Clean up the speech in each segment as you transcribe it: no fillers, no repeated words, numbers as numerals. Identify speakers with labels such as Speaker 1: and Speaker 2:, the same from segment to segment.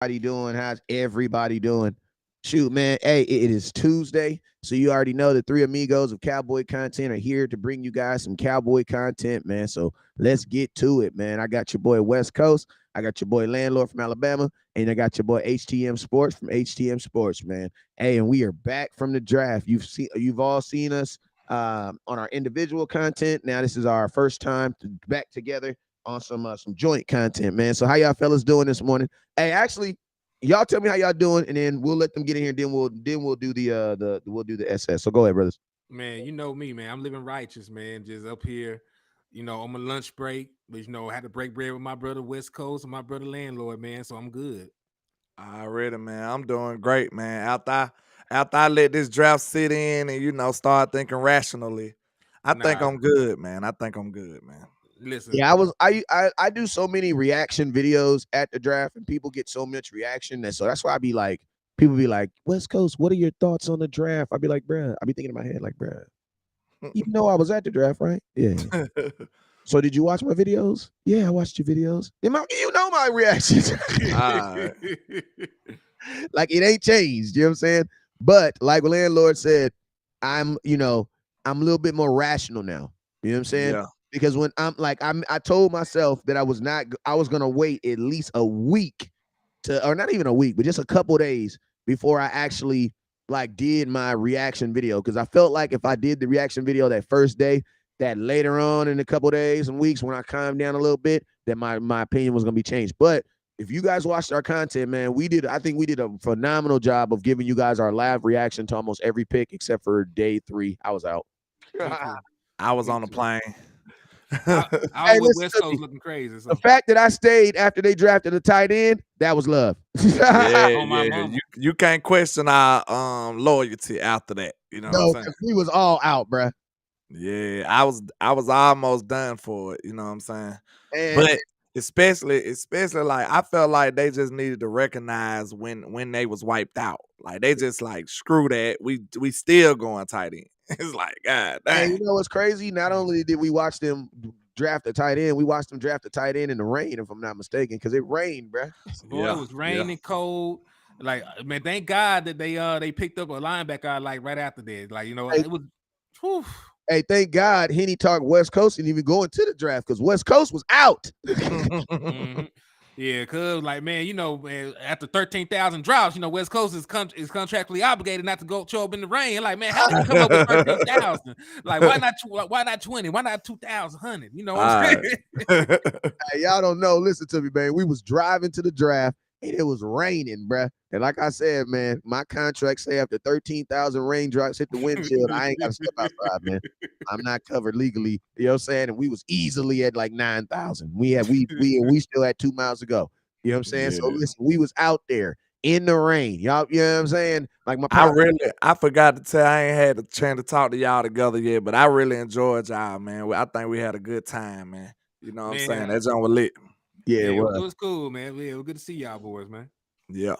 Speaker 1: doing? How's everybody doing? Shoot, man. Hey, it is Tuesday. So you already know the three amigos of cowboy content are here to bring you guys some cowboy content, man. So let's get to it, man. I got your boy West Coast. I got your boy Landlord from Alabama. And I got your boy HTM Sports from HTM Sports, man. Hey, and we are back from the draft. You've all seen us on our individual content. Now this is our first time back together on some joint content, man. So how y'all fellas doing this morning? Hey, actually, y'all tell me how y'all doing, and then we'll let them get in here. Then we'll do the SS. So go ahead, brothers.
Speaker 2: Man, you know me, man. I'm living righteous, man. Just up here, on my lunch break. But I had to break bread with my brother West Coast and my brother Landlord, man. So I'm good.
Speaker 3: Already, man. I'm doing great, man. After I let this draft sit in and start thinking rationally, I think
Speaker 2: Nah,
Speaker 3: I'm good, man. I think I'm good, man.
Speaker 2: listen.
Speaker 1: Yeah, I do so many reaction videos at the draft, and people get so much reaction, and so that's why I be like, people be like, West Coast, what are your thoughts on the draft? I'd be like, bruh, I be thinking in my head like, bruh, you know I was at the draft, right? Yeah. So did you watch my videos? Yeah, I watched your videos. You know my reactions.
Speaker 3: Alright.
Speaker 1: Like it ain't changed. You know what I'm saying? But like landlord said, I'm a little bit more rational now. You know what I'm saying?
Speaker 3: Yeah.
Speaker 1: Because when I told myself that I was gonna wait at least a week or not even a week, but just a couple days before I actually like did my reaction video. Cause I felt like if I did the reaction video that first day, that later on in a couple days and weeks when I calmed down a little bit, that my opinion was gonna be changed. But if you guys watched our content, man, I think we did a phenomenal job of giving you guys our live reaction to almost every pick except for day 3. I was out.
Speaker 3: I was
Speaker 2: Me
Speaker 3: on the
Speaker 2: too.
Speaker 3: plane.
Speaker 2: I
Speaker 1: Hey,
Speaker 2: was with
Speaker 1: listen
Speaker 2: West
Speaker 1: to
Speaker 2: Coast
Speaker 1: me.
Speaker 2: looking crazy.
Speaker 1: The
Speaker 2: So
Speaker 1: fact that I stayed after they drafted a tight end, that was love.
Speaker 3: Yeah,
Speaker 2: on my
Speaker 3: yeah.
Speaker 2: mama.
Speaker 3: You can't question our loyalty after that. You know what I'm
Speaker 1: No,
Speaker 3: saying?
Speaker 1: because we was all out, bruh.
Speaker 3: Yeah, I was almost done for it, you know what I'm saying?
Speaker 1: And
Speaker 3: But especially like I felt like they just needed to recognize when they was wiped out. Like they just like screw that. We still going tight end. It's like God
Speaker 1: And
Speaker 3: dang.
Speaker 1: you know what's crazy? Not only did we watch them draft a tight end, we watched them draft a tight end in the rain, if I'm not mistaken, because it rained, bruh.
Speaker 2: Boy, it
Speaker 3: Yeah,
Speaker 2: was
Speaker 3: yeah.
Speaker 2: raining cold. Like, man, thank God that they picked up a linebacker like right after that. Like,
Speaker 1: Hey,
Speaker 2: it was whew.
Speaker 1: hey, thank God Henny talked West Coast and even going to the draft because West Coast was out.
Speaker 2: Mm-hmm. Yeah, cause like man, man, after 13,000 drops, West Coast is contractually obligated not to go show up in the rain. Like, man, how did you come up with 13,000? Like, why not 20? Why not 2,100? You know what I'm
Speaker 3: All
Speaker 2: saying?
Speaker 3: right.
Speaker 1: Hey, y'all don't know. Listen to me, man. We was driving to the draft and it was raining, bruh. And like I said, man, my contract say after 13,000 raindrops hit the windshield, I ain't got to step outside, man. I'm not covered legally. You know what I'm saying? And we was easily at like 9,000. We still had 2 miles to go. You know what I'm saying? So
Speaker 3: Yeah.
Speaker 1: listen, we was out there in the rain. Y'all, you know what I'm saying? Like my
Speaker 3: I
Speaker 1: pop.
Speaker 3: I forgot to tell I ain't had the chance to talk to y'all together yet, but I really enjoyed y'all, man. I think we had a good time, man. You know what I'm saying?
Speaker 2: Man,
Speaker 3: That joint was lit.
Speaker 1: Yeah,
Speaker 2: yeah,
Speaker 1: it
Speaker 2: it
Speaker 1: was.
Speaker 2: was cool, man. Yeah, it was good to see y'all boys, man.
Speaker 3: Yeah.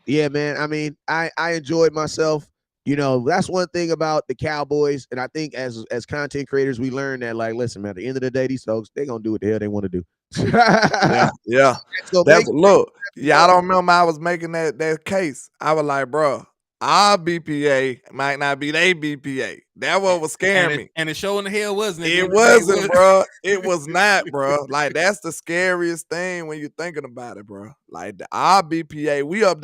Speaker 1: Yeah, man. I mean, I enjoyed myself. You know, that's one thing about the Cowboys, and I think as content creators, we learn that like, listen, man, at the end of the day, these folks they gonna do what the hell they want to do.
Speaker 3: Yeah. Yeah.
Speaker 1: So
Speaker 3: That's
Speaker 1: make
Speaker 3: look,
Speaker 1: sure.
Speaker 3: y'all don't remember I was making that case. I was like, bro, our BPA might not be their BPA. That what was
Speaker 2: And
Speaker 3: scaring
Speaker 2: it
Speaker 3: me.
Speaker 2: and it show in the hell wasn't at the
Speaker 3: It
Speaker 2: end of the day.
Speaker 3: wasn't, bro. It was not, bro. Like that's the scariest thing when you're thinking about it, bro. Like our BPA, we up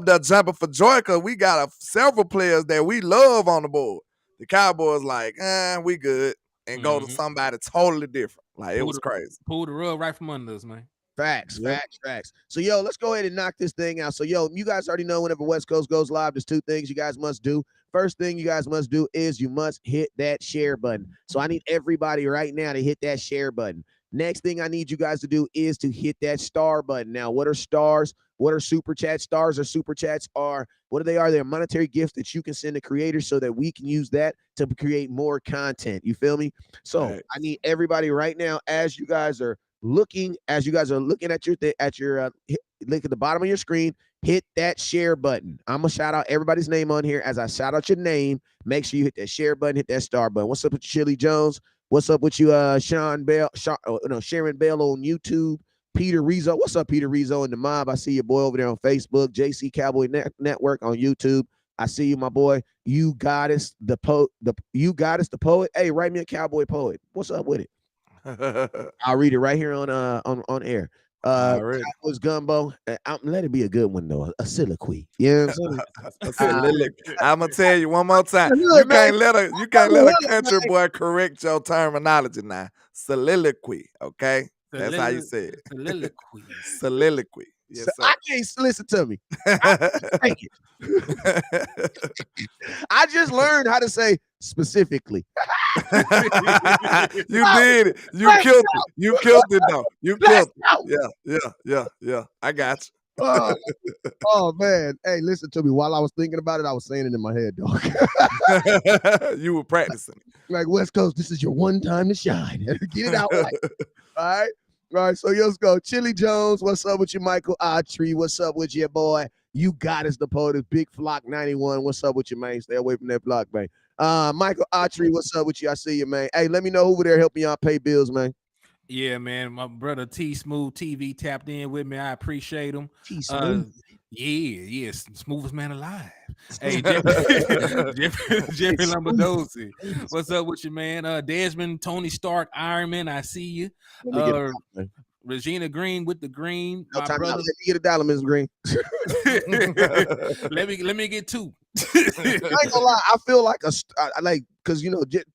Speaker 3: there jumping for joy because we got several players that we love on the board. The Cowboys like, we good, and go to
Speaker 2: Mhm.
Speaker 3: somebody totally different. Like it
Speaker 2: Pulled
Speaker 3: was
Speaker 2: the
Speaker 3: crazy.
Speaker 2: pulled the rug right from under us, man.
Speaker 1: Facts,
Speaker 3: Yep.
Speaker 1: facts, facts. So, yo, let's go ahead and knock this thing out. So, yo, you guys already know whenever West Coast goes live, there's 2 things you guys must do. First thing you guys must do is you must hit that share button. So, I need everybody right now to hit that share button. Next thing I need you guys to do is to hit that star button. Now, what are stars? What are super chats? Stars or super chats are what they are? They're monetary gifts that you can send to creators so that we can use that to create more content. You feel me? So, I need everybody right now as you guys are looking at your link at the bottom of your screen, hit that share button. I'm gonna shout out everybody's name on here. As I shout out your name, make sure you hit that share button, hit that star button. What's up with you, Chili Jones? What's up with you, Sharon Bell on YouTube? Peter Rizzo. What's up, Peter Rizzo and the mob? I see your boy over there on Facebook, JC Cowboy Network on YouTube. I see you, my boy. You Goddess, the poet. You Goddess, the poet. Hey, write me a cowboy poet. What's up with it? I'll read it right here on air. Cowboys Gumbo. Let it be a good one though. A soliloquy. You know what I'm saying?
Speaker 3: I'm gonna tell you one more time.
Speaker 1: Look, man,
Speaker 3: You can't let a country boy correct your terminology now. Soliloquy, okay? That's how you say it.
Speaker 2: Soliloquy.
Speaker 3: Soliloquy. Yes, sir.
Speaker 1: I can't listen to me. Thank you. I just learned how to say specifically.
Speaker 3: You did it. You killed it. You killed it though. You killed it. Yeah. I got you.
Speaker 1: Oh man. Hey, listen to me. While I was thinking about it, I was saying it in my head, dog.
Speaker 3: You were practicing.
Speaker 1: Like, West Coast, this is your one time to shine. Get it out right. All right. So let's go. Chili Jones, what's up with you? Michael Autry, what's up with you, boy? You got us, the POTUS. Big Flock 91, what's up with you, man? Stay away from that block, man. Michael Autry, what's up with you? I see you, man. Hey, let me know who over there helping y'all pay bills, man.
Speaker 2: Yeah, man. My brother T Smooth TV tapped in with me. I appreciate him.
Speaker 1: T Smooth.
Speaker 2: Yeah, smoothest man alive. Hey, Jeffrey Lombardozzi. What's up with you, man? Desmond, Tony Stark, Iron Man. I see you. Regina Green with the green.
Speaker 1: My brother. Let me get a dollar, Ms. Green.
Speaker 2: let me get two.
Speaker 1: I ain't gonna lie. I feel like because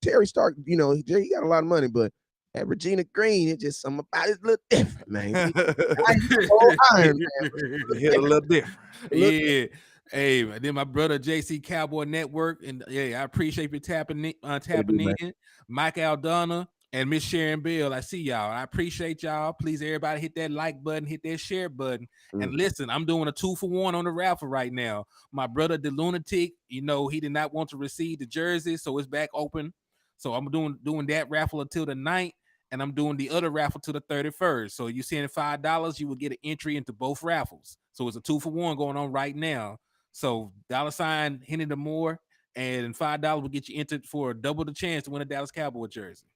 Speaker 1: Terry Stark, he got a lot of money, but at Regina Green, it's just something about it's a little different, man. Iron Man.
Speaker 3: Hit a little different.
Speaker 2: Yeah. Hey, then my brother JC Cowboy Network, and I appreciate you tapping in. Mike Aldana and Miss Sharon Bell, I see y'all. I appreciate y'all. Please, everybody, hit that like button, hit that share button, and listen. I'm doing a 2-for-1 on the raffle right now. My brother, the lunatic, he did not want to receive the jersey, so it's back open. So I'm doing that raffle until the 9th. And I'm doing the other raffle to the 31st. So you send $5, you will get an entry into both raffles. So it's a 2-for-1 going on right now. So $ Henny the Moore and $5 will get you entered for double the chance to win a Dallas Cowboy jersey.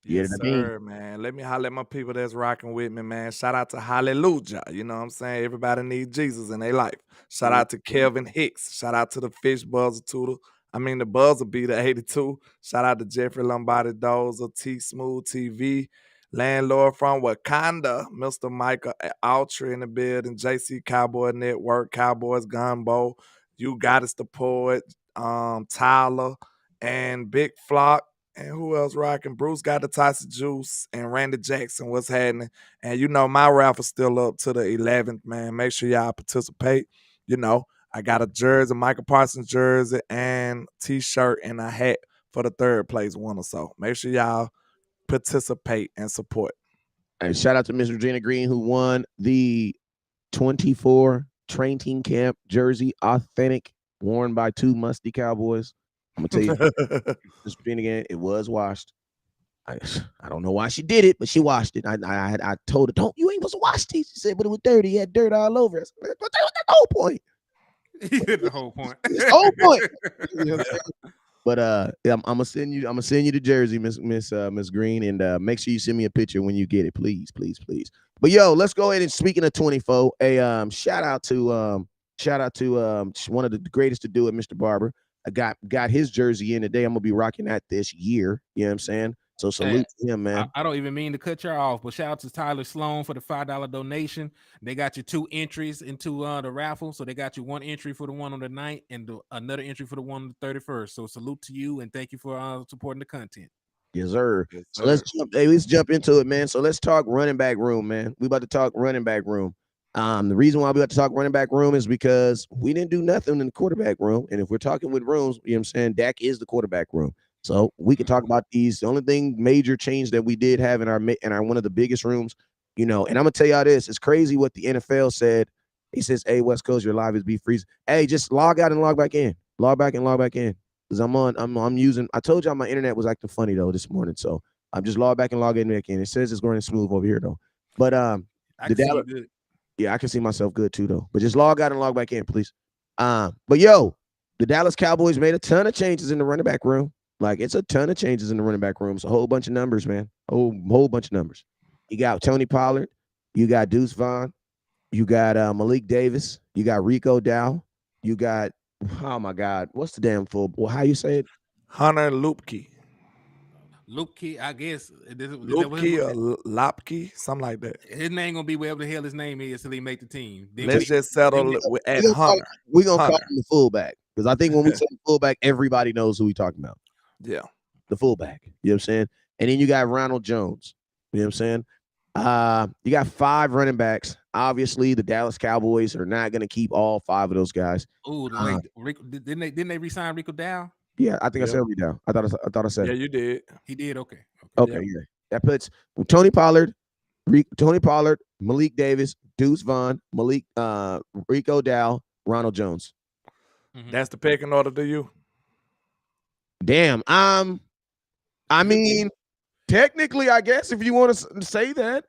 Speaker 3: Yes, sir, man. Let me holler at my people that's rocking with me, man. Shout out to Hallelujah. You know what I'm saying? Everybody needs Jesus in their life. Shout out to Kelvin Hicks. Shout out to the Fish Buzzer Tutor. The Buzzer Beater 82. Shout out to Jeffrey Lombardi Dozer, T Smooth TV, Landlord from Wakanda, Mr. Michael Autry in the building, JC Cowboy Network, Cowboys Gumbo, You Got Us the Poet, Tyler, and Big Flock. And who else rocking? Bruce got the Tyson Juice and Randy Jackson. What's happening? And my raffle's still up to the 11th, man. Make sure y'all participate. I got a jersey, Michael Parsons jersey, and T-shirt and a hat for the 3rd place winner. So make sure y'all participate and support.
Speaker 1: And shout out to Miss Regina Green, who won the 24 train team camp jersey, authentic, worn by 2 musty Cowboys. I'm gonna tell you, this again, it was washed. I don't know why she did it, but she washed it. I told her, you ain't supposed to wash these. She said, but it was dirty. It had dirt all over it. But that was the whole point.
Speaker 2: The whole point.
Speaker 1: The whole point. But I'm gonna send you the jersey, Miss Green, and make sure you send me a picture when you get it, please. But yo, let's go ahead and speaking of 24, shout out to one of the greatest to do it, Mr. Barber. I got his jersey in today. I'm gonna be rocking that this year. You know what I'm saying? So salute to him, man.
Speaker 2: I don't even mean to cut you off, but shout out to Tyler Sloan for the $5 donation. They got you 2 entries into the raffle. So they got you 1 entry for the one on the 9th and another entry for the one on the 31st. So salute to you and thank you for supporting the content.
Speaker 1: Yes, sir. So let's jump into it, man. So let's talk running back room, man. We about to talk running back room. The reason why we got to talk running back room is because we didn't do nothing in the quarterback room. And if we're talking with rooms, you know what I'm saying, Dak is the quarterback room. So we can talk about these. The only thing major change that we did have in our one of the biggest rooms, and I'm gonna tell y'all this. It's crazy what the NFL said. He says, "Hey, West Coast, your live is be freezing. Hey, just log out and log back in. Log back and log back in. Because I'm using. I told y'all my internet was acting funny though this morning, so I'm just log back and log in back in. It says it's going smooth over here though. But yeah, I can see myself good too though. But just log out and log back in, please. But yo, the Dallas Cowboys made a ton of changes in the running back room. Like, it's a ton of changes in the running back room. It's a whole bunch of numbers, man. Whole bunch of numbers. You got Tony Pollard. You got Deuce Vaughn. You got Malik Davis. You got Rico Dow. You got, oh my God, what's the damn full? Well, how you say it?
Speaker 3: Hunter Lupke.
Speaker 2: Luke Key, I guess.
Speaker 3: Lupke or Lopke, something like that.
Speaker 2: His name gonna be whatever the hell his name is till he make the team. Then
Speaker 3: Let's just settle at Hunter.
Speaker 1: We're gonna call him the fullback because I think when we say fullback, everybody knows who we talking about.
Speaker 3: Yeah.
Speaker 1: The fullback. You know what I'm saying? And then you got Ronald Jones. You know what I'm saying? You got 5 running backs. Obviously, the Dallas Cowboys are not going to keep all 5 of those guys.
Speaker 2: Ooh, Rico, didn't they resign Rico Dow?
Speaker 1: Yeah, I think I said Rico Dow. I thought I said.
Speaker 3: Yeah, you did.
Speaker 2: He did. Okay.
Speaker 1: Yeah. That puts Tony Pollard, Malik Davis, Deuce Vaughn, Rico Dow, Ronald Jones.
Speaker 2: Mm-hmm.
Speaker 3: That's the pecking order to you.
Speaker 1: Damn. I mean, technically, I guess if you want to say that.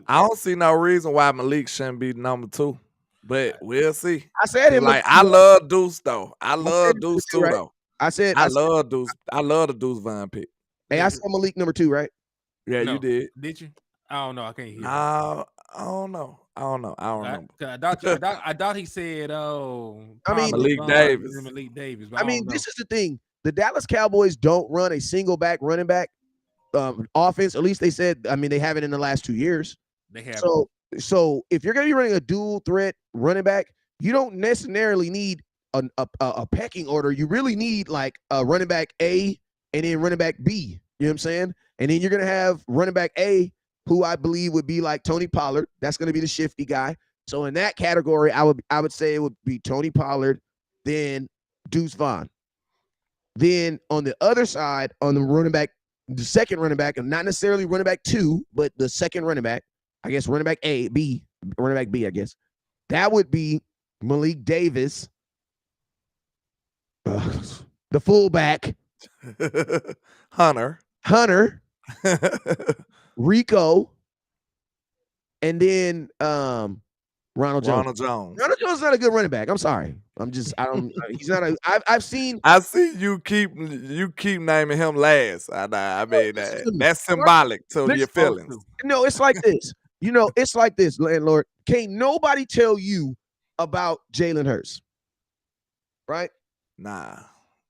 Speaker 3: I don't see no reason why Malik shouldn't be number 2, but we'll see.
Speaker 1: I said him.
Speaker 3: Like I love Deuce though. I love Deuce too
Speaker 1: right?
Speaker 3: though.
Speaker 1: I
Speaker 3: love Deuce. I love the Deuce Vaughn pick.
Speaker 1: Hey, I said Malik number 2, right?
Speaker 3: Yeah, you did.
Speaker 2: Did you? I don't know. I can't hear.
Speaker 3: I don't know. I don't remember.
Speaker 2: I thought he said,
Speaker 3: Malik Davis.
Speaker 1: I mean, this is the thing. The Dallas Cowboys don't run a single back running back offense. At least they said. I mean, they haven't in the last 2 years.
Speaker 2: They have.
Speaker 1: So if you're going to be running a dual threat running back, you don't necessarily need a pecking order. You really need like a running back A and then running back B. You know what I'm saying? And then you're going to have running back A, who I believe would be like Tony Pollard. That's going to be the shifty guy. So in that category, I would say it would be Tony Pollard, then Deuce Vaughn. Then on the other side, on the running back, the second running back, and not necessarily running back 2, but the second running back, I guess running back B, I guess. That would be Malik Davis, the fullback,
Speaker 3: Hunter,
Speaker 1: Rico, and then Ronald Jones. Ronald Jones is not a good running back. I'm sorry. He's not I've seen.
Speaker 3: I see you keep naming him last. I mean, that's symbolic to your feelings.
Speaker 1: No, it's like this. It's like this, landlord. Can't nobody tell you about Jalen Hurts, right?
Speaker 3: Nah.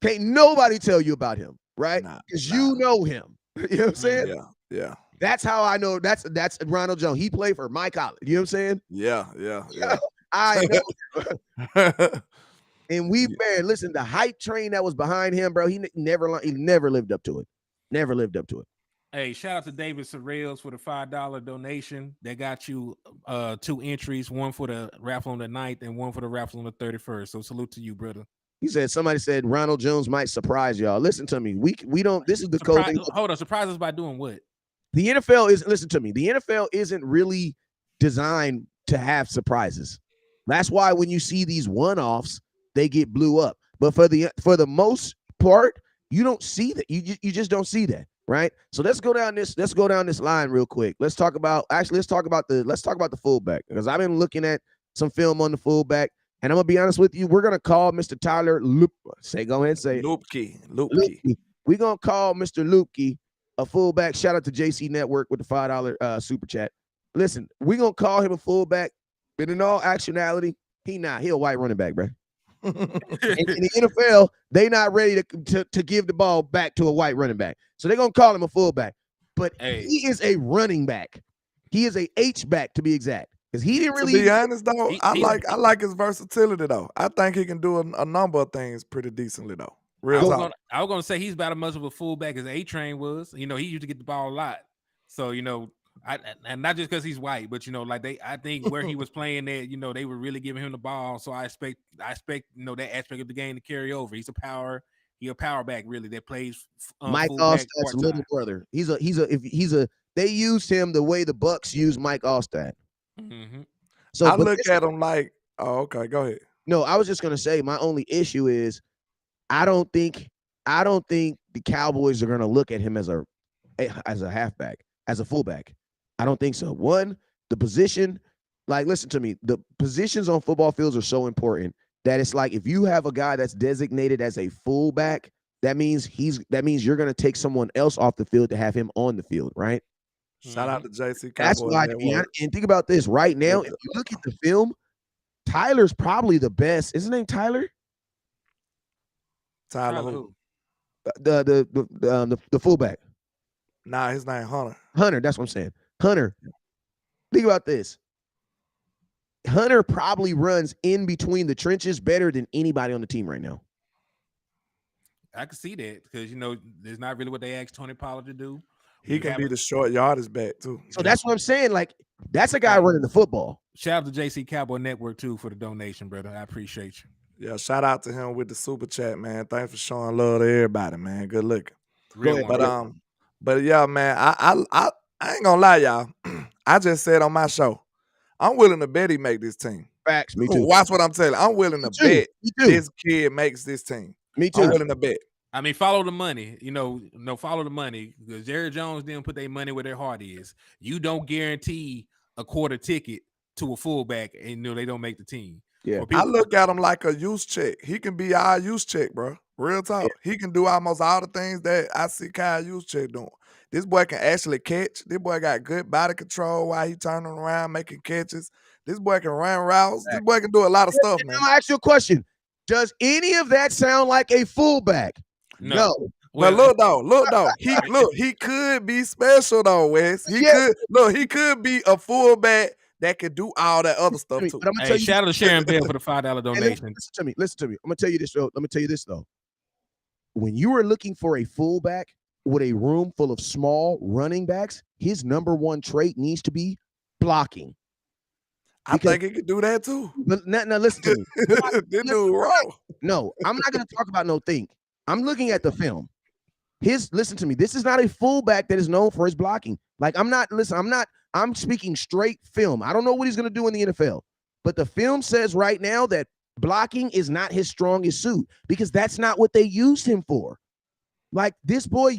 Speaker 1: Can't nobody tell you about him, right? Because you know him. You know what I'm saying?
Speaker 3: Yeah.
Speaker 1: That's how I know. That's Ronald Jones. He played for my college. You know what I'm saying?
Speaker 3: Yeah.
Speaker 1: I know. And listen, the hype train that was behind him, bro, he never lived up to it. Never lived up to it.
Speaker 2: Hey, shout out to David Sorrells for the $5 donation. That got you 2 entries, one for the raffle on the 9th and one for the raffle on the 31st. So salute to you, brother.
Speaker 1: He said somebody said Ronald Jones might surprise y'all. Listen to me. We don't. This is the code.
Speaker 2: Hold on. Surprise us by doing what?
Speaker 1: The NFL is. Listen to me. The NFL isn't really designed to have surprises. That's why when you see these one-offs, they get blew up. But for the most part, you don't see that. You just don't see that. Right. So let's go down this line real quick. Let's talk about the fullback, because I've been looking at some film on the fullback, and I'm gonna be honest with you. We're gonna call Mr. Tyler go ahead and say
Speaker 3: Lupke.
Speaker 1: We're gonna call Mr. Lupke a fullback. Shout out to JC Network with the $5 super chat. Listen, we're gonna call him a fullback, but in all actuality, he a white running back, bro. in the NFL, they not ready to give the ball back to a white running back. So they're going to call him a fullback. But he is a running back. He is a H-back, to be exact. Because he didn't really...
Speaker 3: To be honest, though, I like his versatility, though. I think he can do a number of things pretty decently, though. I
Speaker 2: was going to say he's about as much of a fullback as A-Train was. He used to get the ball a lot. So, and not just because he's white, but I think where he was playing there, they were really giving him the ball. So I expect that aspect of the game to carry over. He's a power back really that plays.
Speaker 1: Mike Allstad's little brother. They used him the way the Bucks use Mike Allstad.
Speaker 2: Mm-hmm.
Speaker 1: So
Speaker 3: I look at him like, oh, okay, go ahead.
Speaker 1: No, I was just gonna say my only issue is I don't think the Cowboys are gonna look at him as a halfback, as a fullback. I don't think so. One, the position, listen to me, the positions on football fields are so important that it's like if you have a guy that's designated as a fullback, that means you're going to take someone else off the field to have him on the field, right?
Speaker 3: Shout out to JC
Speaker 1: That's
Speaker 3: Cowboy
Speaker 1: why, to be
Speaker 3: Network.
Speaker 1: honest, and think about this right now. If you look at the film, Tyler's probably the best. Is his name Tyler?
Speaker 3: Tyler who?
Speaker 2: who?
Speaker 1: The fullback.
Speaker 3: Nah, his name Hunter.
Speaker 1: Hunter. That's what I'm saying. Hunter. Think about this. Hunter probably runs in between the trenches better than anybody on the team right now.
Speaker 2: I can see that because there's not really what they asked Tony Pollard to do.
Speaker 3: He can be the short yardage back too.
Speaker 1: So that's what I'm saying. Like, that's a guy running the football.
Speaker 2: Shout out to JC Cowboy Network too for the donation, brother. I appreciate you.
Speaker 3: Yeah, shout out to him with the super chat, man. Thanks for showing love to everybody, man. Good looking. But yeah, man, I ain't gonna lie, y'all. I just said on my show, I'm willing to bet he make this team.
Speaker 1: Facts, me too.
Speaker 3: Watch what I'm telling you. I'm willing to bet this kid makes this team.
Speaker 1: Me too.
Speaker 3: I'm willing to bet.
Speaker 2: I mean, follow the money. Follow the money because Jerry Jones didn't put their money where their heart is. You don't guarantee a quarter ticket to a fullback, and they don't make the team.
Speaker 1: Yeah,
Speaker 3: I look at him like a use check. He can be our use check, bro. Real talk. Yeah. He can do almost all the things that I see Kyle use check doing. This boy can actually catch. This boy got good body control while he turning around making catches. This boy can run routes. This boy can do a lot of stuff, man.
Speaker 1: I'm gonna ask you a question. Does any of that sound like a fullback? No.
Speaker 3: But look though. He could be special though, Wes. He could be a fullback that could do all that other stuff too.
Speaker 2: Hey, shout out to Sharon Bell for the $5 donation.
Speaker 1: Listen to me. I'm gonna tell you this. Let me tell you this though. When you are looking for a fullback with a room full of small running backs, his number one trait needs to be blocking.
Speaker 3: I think he could do that too.
Speaker 1: Now listen to me.
Speaker 3: This dude wrong.
Speaker 1: No, I'm not gonna talk about no thing. I'm looking at the film. Listen to me. This is not a fullback that is known for his blocking. Like, I'm speaking straight film. I don't know what he's going to do in the NFL, but the film says right now that blocking is not his strongest suit because that's not what they used him for. Like, this boy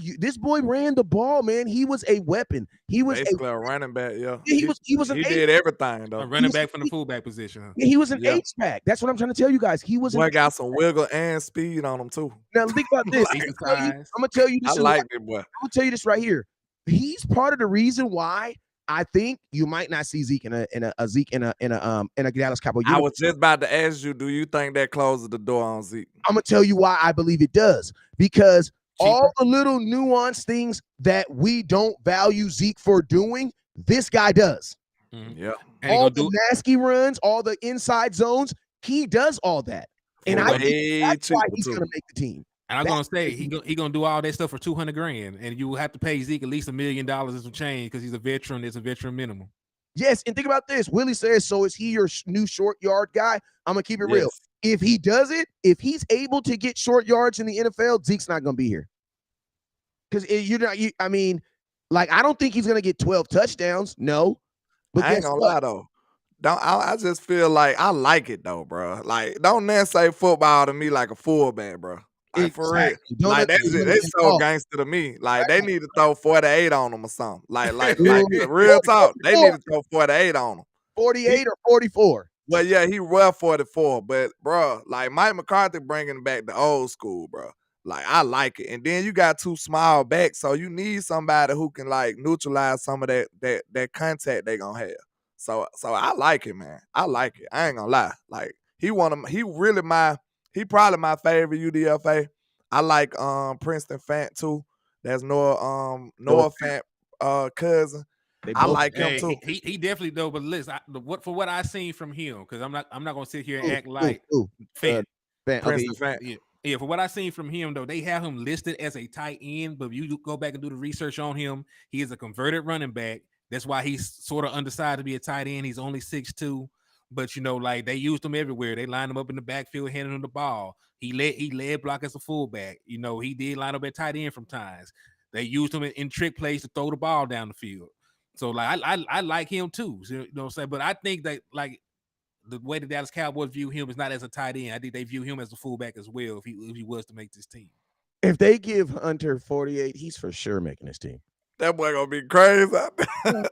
Speaker 1: ran the ball, man. He was a weapon. He was
Speaker 3: basically a running back. Yeah,
Speaker 1: he
Speaker 3: did everything though.
Speaker 2: A running back from the fullback position. Huh?
Speaker 1: Yeah, he was an H-back. That's what I'm trying to tell you guys. He was.
Speaker 3: Boy got some wiggle and speed on him too.
Speaker 1: Now think about this. I'm gonna tell you this.
Speaker 3: I like it, boy.
Speaker 1: I'm gonna tell you this right here. He's part of the reason why I think you might not see Zeke in a Dallas Cowboy uniform.
Speaker 3: I was just about to ask you, do you think that closes the door on Zeke?
Speaker 1: I'm gonna tell you why I believe it does. Because all the little nuanced things that we don't value Zeke for doing, this guy does.
Speaker 3: Mm-hmm. Yeah.
Speaker 1: All the nasty runs, all the inside zones, he does all that. And I think that's why he's gonna make the team.
Speaker 2: And I'm gonna say he gonna do all that stuff for $200,000, and you will have to pay Zeke at least $1 million as a change because he's a veteran. It's a veteran minimum.
Speaker 1: Yes, and think about this. Willie says, "So is he your new short yard guy?" I'm gonna keep it real. If he does it, if he's able to get short yards in the NFL, Zeke's not gonna be here. Because I mean, like, I don't think he's gonna get 12 touchdowns. No,
Speaker 3: but I ain't gonna lie though. I just feel like I like it though, bro. Like, don't say football to me like a fullback, bro. Like, for real. Like, that's so gangster to me. Like, they need to throw 48 on them or something. Like real talk. They need to throw 48 on them.
Speaker 1: 48 or 44.
Speaker 3: Well, yeah, he well 44, but bro, like Mike McCarthy bringing back the old school, bro. Like, I like it. And then you got two small backs, so you need somebody who can like neutralize some of that contact they gonna have. So I like it, man. I like it. I ain't gonna lie. Like, he probably my favorite UDFA. I like Princeton Fant too. That's Noah Fant cousin. I like him too.
Speaker 2: He definitely though. But listen, what I seen from him, because I'm not gonna sit here and act like
Speaker 3: Princeton Fant.
Speaker 2: Yeah, for what I seen from him though, they have him listed as a tight end. But if you go back and do the research on him, he is a converted running back. That's why he's sort of undersized to be a tight end. He's only 6'2". But like, they used him everywhere. They lined him up in the backfield, handing him the ball. He led block as a fullback. He did line up at tight end from times. They used him in trick plays to throw the ball down the field. So like, I like him too. You know what I'm saying? But I think that like the way the Dallas Cowboys view him is not as a tight end. I think they view him as a fullback as well if he was to make this team.
Speaker 1: If they give Hunter 48, he's for sure making this team.
Speaker 3: That boy gonna be crazy out there.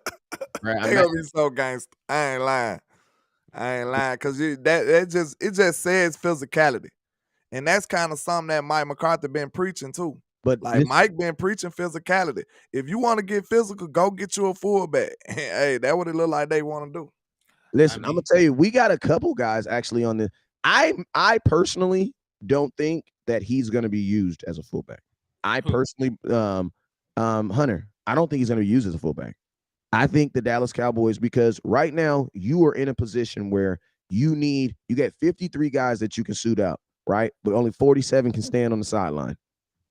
Speaker 3: They gonna be so gangster. I ain't lying, because it just says physicality, and that's kind of something that Mike McCarthy been preaching too.
Speaker 1: But
Speaker 3: Like Mike been preaching physicality. If you want to get physical, go get you a fullback. Hey, that what it look like they want to do.
Speaker 1: listen,
Speaker 2: I
Speaker 1: I'm gonna
Speaker 2: mean,
Speaker 1: tell you, we got a couple guys actually on this. I personally don't think that he's gonna be used as a fullback. I
Speaker 2: Who?
Speaker 1: personally, Hunter, I don't think he's gonna be used as a fullback. I think the Dallas Cowboys, because right now you are in a position where you get 53 guys that you can suit out, right? But only 47 can stand on the sideline.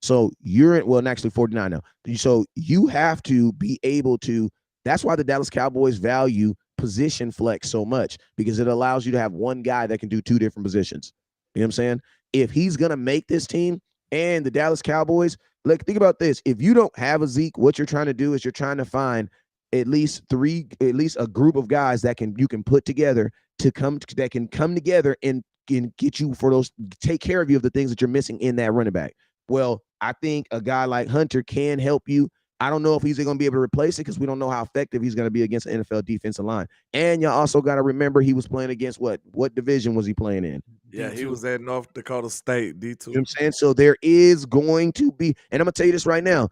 Speaker 1: So you're in, well, actually 49 now. So you have to be able to, that's why the Dallas Cowboys value position flex so much, because it allows you to have one guy that can do two different positions. You know what I'm saying? If he's going to make this team and the Dallas Cowboys, like, think about this. If you don't have a Zeke, what you're trying to do is you're trying to find at least a group of guys that you can put together that can come together and get you for those, take care of you of the things that you're missing in that running back. Well, I think a guy like Hunter can help you. I don't know if he's going to be able to replace it because we don't know how effective he's going to be against the NFL defensive line. And y'all also got to remember he was playing against what division was he playing in?
Speaker 3: Yeah, he
Speaker 2: D2.
Speaker 3: was at North Dakota State, D2.
Speaker 1: You know what I'm saying? So there is going to be, and I'm going to tell you this right now.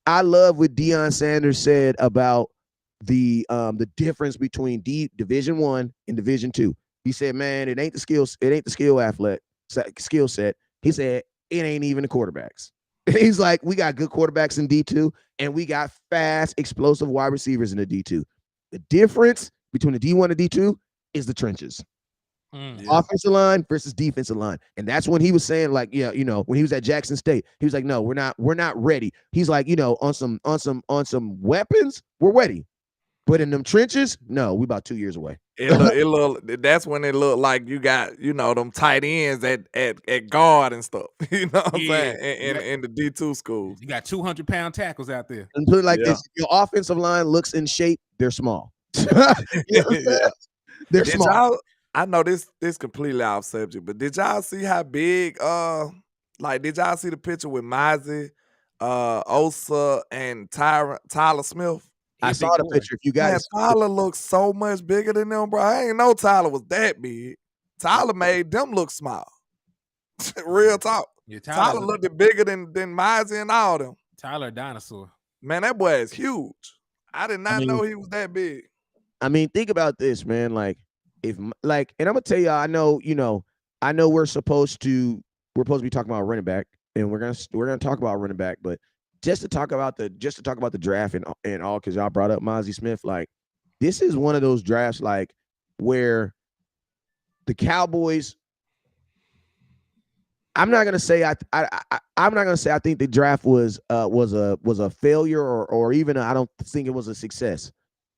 Speaker 1: I love what Deion Sanders said about the difference between Division 1 and Division 2. He said, man, it ain't the skill set. He said, it ain't even the quarterbacks. He's like, we got good quarterbacks in D2, and we got fast, explosive wide receivers in the D2. The difference between the D1 and D2 is the trenches.
Speaker 2: Mm.
Speaker 3: Yeah.
Speaker 1: Offensive line versus defensive line. And that's when he was saying, like, yeah, when he was at Jackson State, he was like, no, we're not ready. He's like, on some weapons, we're ready. But in them trenches, no, we about 2 years away.
Speaker 3: That's when it looked like you got, them tight ends at guard and stuff. You know what I'm saying? In the D2 schools.
Speaker 2: You got 200-pound tackles out there.
Speaker 1: And put it like
Speaker 3: Yeah.
Speaker 1: this: your offensive line looks in shape, they're small. You know what I'm saying?
Speaker 3: Yeah.
Speaker 1: They're
Speaker 3: Did
Speaker 1: small.
Speaker 3: y'all, I know this completely off subject, but did y'all see how big did y'all see the picture with Mozzie, Osa, and Tyler Smith?
Speaker 2: He
Speaker 1: I
Speaker 2: a
Speaker 1: saw
Speaker 2: big
Speaker 1: the
Speaker 2: boy.
Speaker 1: picture. If you
Speaker 3: Man,
Speaker 1: guys,
Speaker 3: Tyler looks so much bigger than them, bro. I ain't know Tyler was that big. Tyler made them look small. Real talk.
Speaker 2: Yeah,
Speaker 3: Tyler looked bigger than Mozzie and all them.
Speaker 2: Tyler a dinosaur.
Speaker 3: Man, that boy is huge. I did not
Speaker 1: mean-
Speaker 3: know he was that big.
Speaker 1: I mean, think about this, man. Like, and I'm gonna tell y'all, I know we're supposed to be talking about running back, and we're gonna talk about running back, but just to talk about the draft and all, because y'all brought up Mozzie Smith, like, this is one of those drafts, like, where the Cowboys. I'm not gonna say I'm not gonna say I think the draft was a failure or even I don't think it was a success,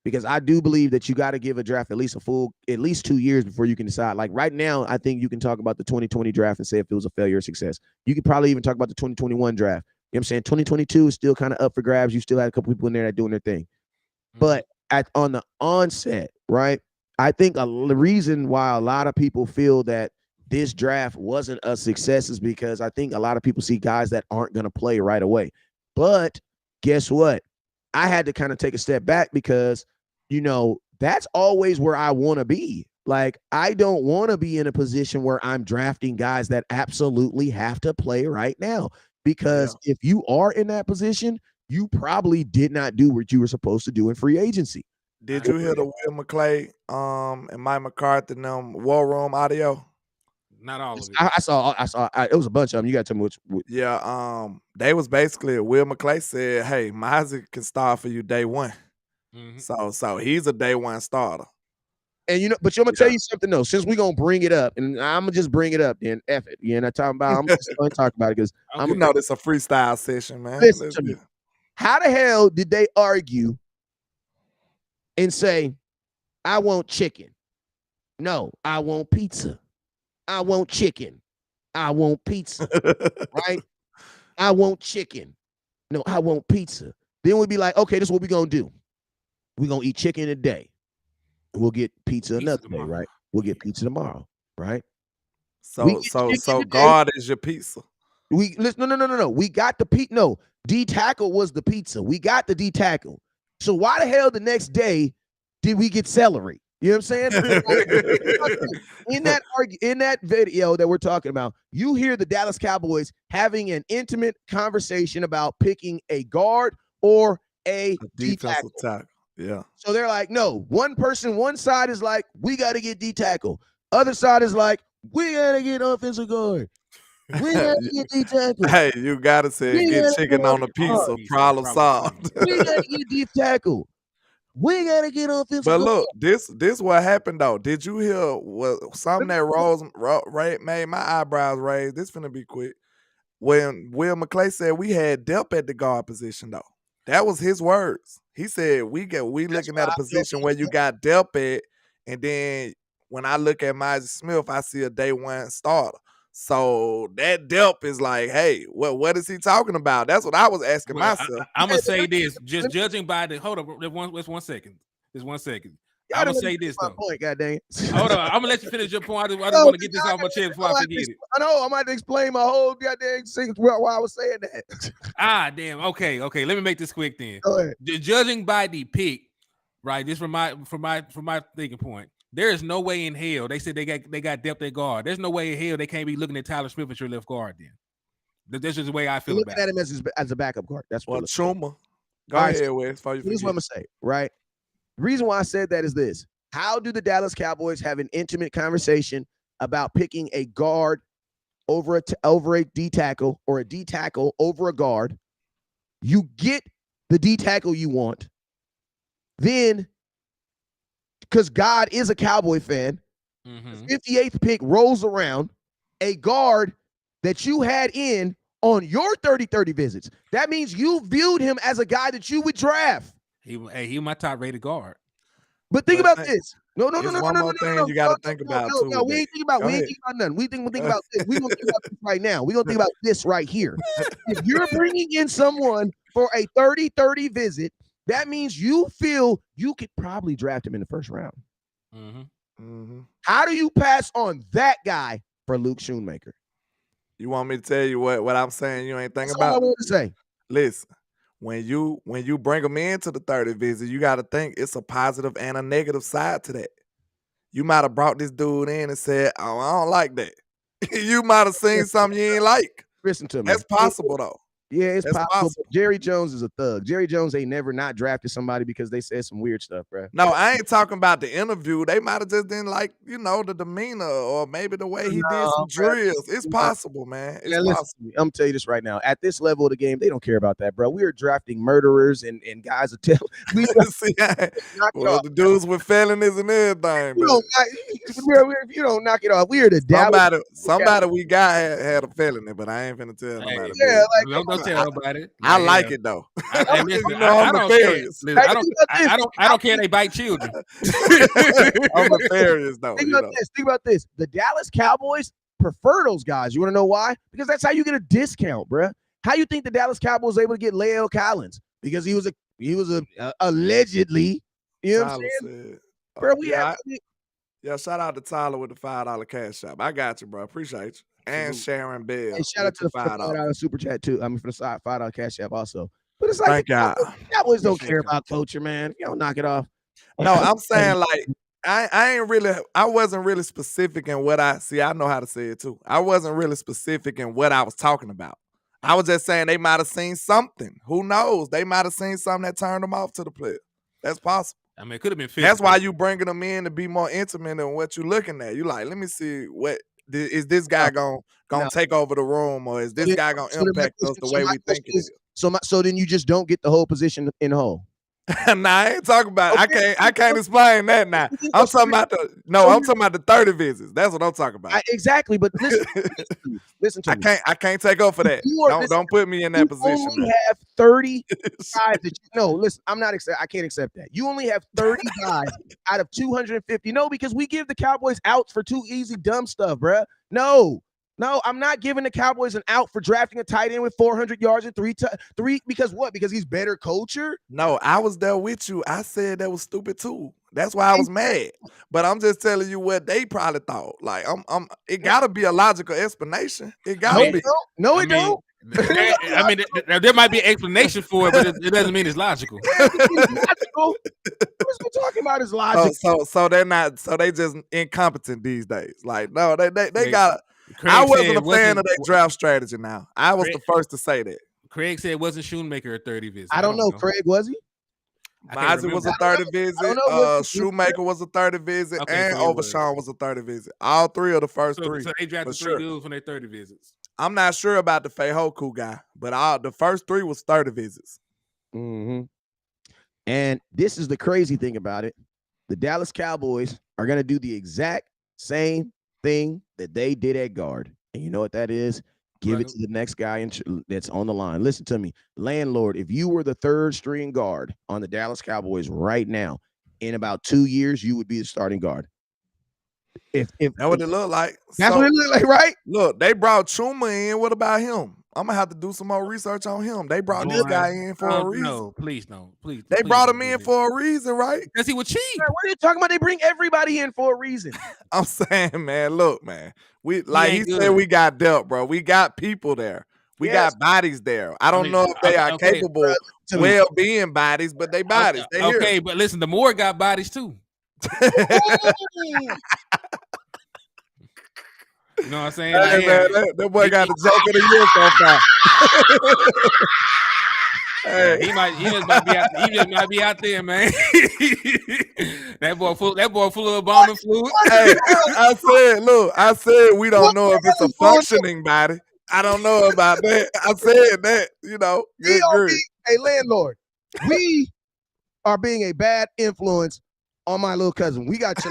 Speaker 1: because I do believe that you got to give a draft at least 2 years before you can decide. Like right now, I think you can talk about the 2020 draft and say if it was a failure or success. You could probably even talk about the 2021 draft. You know what I'm saying? 2022 is still kind of up for grabs. You still had a couple people in there that doing their thing. But on the onset, right? I think the reason why a lot of people feel that this draft wasn't a success is because I think a lot of people see guys that aren't going to play right away. But guess what? I had to kind of take a step back because, that's always where I want to be. Like, I don't want to be in a position where I'm drafting guys that absolutely have to play right now. Because if you are in that position, you probably did not do what you were supposed to do in free agency.
Speaker 3: Did you hear the Will McClay and Mike McCarthy and them War Room audio?
Speaker 2: Not all of it.
Speaker 1: I saw. It was a bunch of them. You got to tell me which.
Speaker 3: Yeah, they was basically Will McClay said, "Hey, Mozzie can start for you day one." So he's a day one starter.
Speaker 1: And but I'm gonna tell you something though. Since we're gonna bring it up, and I'm gonna just bring it up, then F it. You know, talking about. I'm just gonna talk about it because
Speaker 3: You know this a freestyle session, man.
Speaker 1: Listen to me. How the hell did they argue and say, "I want chicken"? No, I want pizza. I want chicken. I want pizza. Right? I want chicken. No, I want pizza. Then we'd be like, okay, this is what we're gonna do. We're gonna eat chicken today. We'll get pizza another day, right? We'll get pizza tomorrow, right?
Speaker 3: So God is your pizza.
Speaker 1: No. We got the pizza. No, D tackle was the pizza. We got the D tackle. So why the hell the next day did we get celery? You know what I'm saying? In that video that we're talking about, you hear the Dallas Cowboys having an intimate conversation about picking a guard or a
Speaker 3: defensive
Speaker 1: D-tackle.
Speaker 3: tackle. Yeah.
Speaker 1: So they're like, no, one side is like, we got to get D-tackle. Other side is like, we got to get offensive guard. We got to get D-tackle.
Speaker 3: Hey, you got to say, get chicken on the pizza, problem solved.
Speaker 1: We got to get D-tackle. We got to get offensive
Speaker 3: But
Speaker 1: guard.
Speaker 3: look, this what happened, though. Did you hear something that made my eyebrows raise? This finna be quick. When Will McClay said we had depth at the guard position, though. That was his words. He said we looking at a position where you got depth at, and then when I look at Myles Smith, I see a day one starter. So that depth is like, hey, what is he talking about? That's what I was asking myself.
Speaker 2: I'm gonna say this, just judging by the hold up, just 1 second. Just 1 second. I'm gonna say this though.
Speaker 1: Point, goddamn.
Speaker 2: Hold on, I'm gonna let you finish your point. I just want to get this off my chest before I forget it.
Speaker 1: I know I'm about to explain my whole goddamn thing why I was saying that.
Speaker 2: Damn. Okay. Let me make this quick then.
Speaker 1: Go ahead.
Speaker 2: Judging by the pick, right? Just from my thinking point, there is no way in hell they said they got depth at guard. There's no way in hell they can't be looking at Tyler Smith as your left guard. Then that's just the way I feel about it.
Speaker 1: Looking at him as a backup guard. That's what.
Speaker 3: Chuma. Go ahead, Wes. This
Speaker 1: is what I'm gonna say. Right. The reason why I said that is this. How do the Dallas Cowboys have an intimate conversation about picking a guard over a D tackle or a D tackle over a guard? You get the D tackle you want. Then, because God is a Cowboy fan, the 58th pick rolls around, a guard that you had in on your 30-30 visits. That means you viewed him as a guy that you would draft.
Speaker 2: He was my top rated guard.
Speaker 1: But think about this. No.
Speaker 3: One more thing you got to think about too.
Speaker 1: No, we ain't think about nothing. We think about this. We're gonna think about this right now. We're gonna think about this right here. If you're bringing in someone for a 30-30 visit, that means you feel you could probably draft him in the first round. How do you pass on that guy for Luke Schoonmaker?
Speaker 3: You want me to tell you what I'm saying? You ain't thinking
Speaker 1: about?
Speaker 3: That's
Speaker 1: all I want to say.
Speaker 3: Listen. When you bring them into the 30 visit, you got to think it's a positive and a negative side to that. You might have brought this dude in and said, "Oh, I don't like that." You might have seen something you ain't like.
Speaker 1: Listen to me.
Speaker 3: That's possible though.
Speaker 1: Yeah, it's possible. Jerry Jones is a thug. Jerry Jones ain't never not drafted somebody because they said some weird stuff, bro.
Speaker 3: No, I ain't talking about the interview. They might have just didn't like, the demeanor or maybe the way he did some drills. It's possible, man. It's possible.
Speaker 1: I'm gonna tell you this right now. At this level of the game, they don't care about that, bro. We are drafting murderers and guys that tell.
Speaker 3: The dudes with felonies and everything.
Speaker 1: If you don't knock it off, we are the
Speaker 3: somebody we got had a felony, but I ain't finna tell nobody.
Speaker 1: Yeah,
Speaker 2: don't tell nobody.
Speaker 3: I like it though.
Speaker 2: I'm nefarious. I don't care. They bite children.
Speaker 3: I'm nefarious though.
Speaker 1: Think about this. The Dallas Cowboys prefer those guys. You want to know why? Because that's how you get a discount, bro. How you think the Dallas Cowboys was able to get Lael Collins? Because he was allegedly. You know what I'm saying, bro?
Speaker 3: Shout out to Tyler with the $5 cash app. I got you, bro. Appreciate you. And Sharon Bell.
Speaker 1: And shout out to the $5 super chat too. I mean, for the side $5 cash app also. But it's like Cowboys don't care about culture, man. You don't knock it off.
Speaker 3: No, I'm saying like I wasn't really specific in what I know how to say it too. I wasn't really specific in what I was talking about. I was just saying they might have seen something. Who knows? They might have seen something that turned them off to the player. That's possible.
Speaker 2: I mean, it could have been physical.
Speaker 3: That's why you bringing them in to be more intimate than what you're looking at. You like, let me see is this guy gonna take over the room, or is this guy gonna impact us the way we think it is?
Speaker 1: So then you just don't get the whole position in the hole.
Speaker 3: Nah, I ain't talking about it. I can't explain that now. I'm talking about the 30 visits. That's what I'm talking about.
Speaker 1: Exactly, but listen to me.
Speaker 3: I can't take up for that. Don't put me in that position.
Speaker 1: You only have 30 guys that listen, I can't accept that. You only have 30 guys out of 250. No, because we give the Cowboys outs for too easy dumb stuff, bruh. No, I'm not giving the Cowboys an out for drafting a tight end with 400 yards and three. Because what? Because he's better culture?
Speaker 3: No, I was there with you. I said that was stupid too. That's why I was mad. But I'm just telling you what they probably thought. Like, it gotta be a logical explanation. It gotta be.
Speaker 1: No, it don't.
Speaker 2: I mean, there might be an explanation for it, but it doesn't mean it's logical.
Speaker 1: Everything's logical. What we're talking about is logic.
Speaker 3: So they're not. So they just incompetent these days. Like no, they
Speaker 2: Craig-
Speaker 3: got.
Speaker 2: Craig
Speaker 3: I
Speaker 2: said
Speaker 3: wasn't
Speaker 2: it
Speaker 3: a fan of their
Speaker 2: wasn't-
Speaker 3: draft strategy. Now I was
Speaker 2: Craig-
Speaker 3: the first to say that.
Speaker 2: Craig said it wasn't Shoemaker a 30 visit.
Speaker 1: I don't know. Craig, was he?
Speaker 2: I can't
Speaker 3: Mozzie was a
Speaker 2: remember.
Speaker 3: 30 visit.
Speaker 1: know.
Speaker 3: Shoemaker was a 30 visit,
Speaker 2: Okay,
Speaker 3: and
Speaker 2: so it was.
Speaker 3: Overshawn was a 30 visit. All three of the first three.
Speaker 2: So they drafted
Speaker 3: for
Speaker 2: 3
Speaker 3: sure.
Speaker 2: dudes when they 30 visits.
Speaker 3: I'm not sure about the Feihoku guy, but the first 3 was 30 visits.
Speaker 1: Mm-hmm. And this is the crazy thing about it. The Dallas Cowboys are going to do the exact same thing that they did at guard. And you know what that is? Give it to the next guy that's on the line. Listen to me. Landlord, if you were the third string guard on the Dallas Cowboys right now, in about 2 years, you would be the starting guard. If
Speaker 3: That's what it looked like.
Speaker 1: That's what it looked like, right?
Speaker 3: Look, they brought Chuma in. What about him? I'm gonna have to do some more research on him. They brought this guy in for a reason.
Speaker 2: No, please no. Please.
Speaker 3: They brought him in for a reason, right?
Speaker 2: Because he was cheap.
Speaker 1: What are you talking about? They bring everybody in for a reason.
Speaker 3: I'm saying, man, look, man. We like he
Speaker 2: ain't
Speaker 3: said
Speaker 2: good.
Speaker 3: we got depth, bro. We got people there. We
Speaker 1: Yes.
Speaker 3: got bodies there. I don't know if they are
Speaker 2: okay,
Speaker 3: capable, well-being bodies, but they bodies. They here.
Speaker 2: Okay, but listen, the Moore got bodies too. You know what I'm saying?
Speaker 3: Hey, man, that boy got the joke of the year so far. Hey.
Speaker 2: He just might be out there, man. that boy full of embalming fluid.
Speaker 3: Hey, I said we don't know if it's a functioning body. I don't know about that. I said that, good grief.
Speaker 1: Hey, landlord, we are being a bad influence on my little cousin. We got you.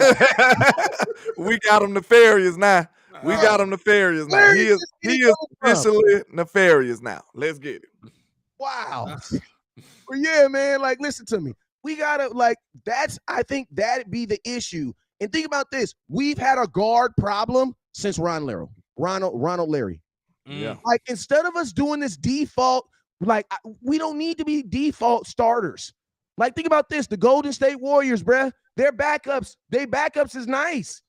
Speaker 3: We got him nefarious now. We got him nefarious now. He is officially nefarious now. Let's get it.
Speaker 1: Wow. But yeah, man, like, listen to me. We gotta, I think that'd be the issue. And think about this. We've had a guard problem since Ronald Larry.
Speaker 3: Yeah.
Speaker 1: Like, instead of us doing this default, we don't need to be default starters. Like, think about this. The Golden State Warriors, bruh, their backups is nice.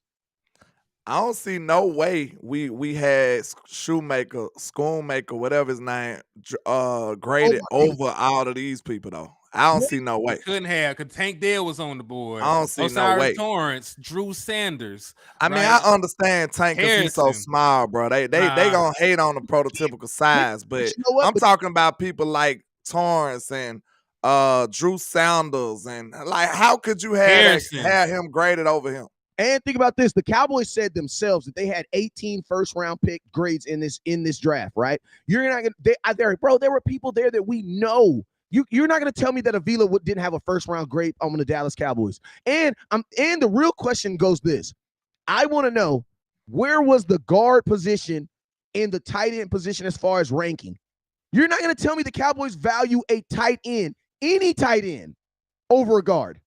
Speaker 3: I don't see no way we had Shoemaker, Schoonmaker, whatever his name, graded over all of these people though. I don't see no way.
Speaker 2: Couldn't have, because Tank Dell was on the board.
Speaker 3: I don't see
Speaker 2: Osiris
Speaker 3: no way.
Speaker 2: Torrance, Drew Sanders.
Speaker 3: I mean, I understand Tank because he's so
Speaker 2: Harrison.
Speaker 3: small, bro. They gonna hate on the prototypical size, but
Speaker 1: you know what?
Speaker 3: I'm talking about people like Torrance and Drew Sanders, and like, how could you have him graded over him?
Speaker 1: And think about this. The Cowboys said themselves that they had 18 first-round pick grades in this draft, right? You're not gonna there were people there that we know. You're not gonna tell me that Avila didn't have a first-round grade on the Dallas Cowboys. And the real question goes this. I want to know, where was the guard position in the tight end position as far as ranking? You're not gonna tell me the Cowboys value a tight end, any tight end, over a guard.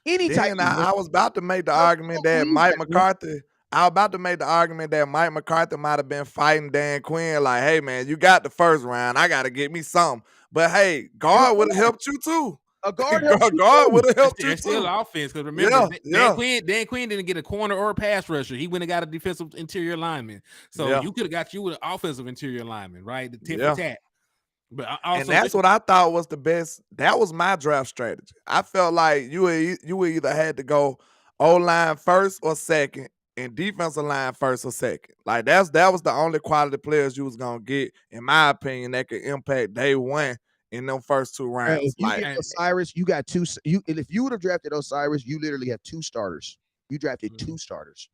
Speaker 1: Anytime.
Speaker 3: I was about to make the argument that Mike McCarthy. I was about to make the argument that Mike McCarthy might have been fighting Dan Quinn, like, hey man, you got the first round. I gotta get me something. But hey, guard would have helped you too.
Speaker 1: A guard
Speaker 3: would have helped you
Speaker 2: It's still
Speaker 3: too.
Speaker 2: offense, because remember,
Speaker 3: Yeah.
Speaker 2: Dan Quinn didn't get a corner or a pass rusher. He went and got a defensive interior lineman. So you could have got you with an offensive interior lineman, right? The tip for tat. But also,
Speaker 3: and that's what I thought was the best. That was my draft strategy. I felt like you either had to go O-line first or second, and defensive line first or second. Like that was the only quality players you was gonna get, in my opinion, that could impact day one in them first 2 rounds.
Speaker 1: If you get Osiris, you got two. If you would have drafted Osiris, you literally have 2 starters. You drafted 2 starters.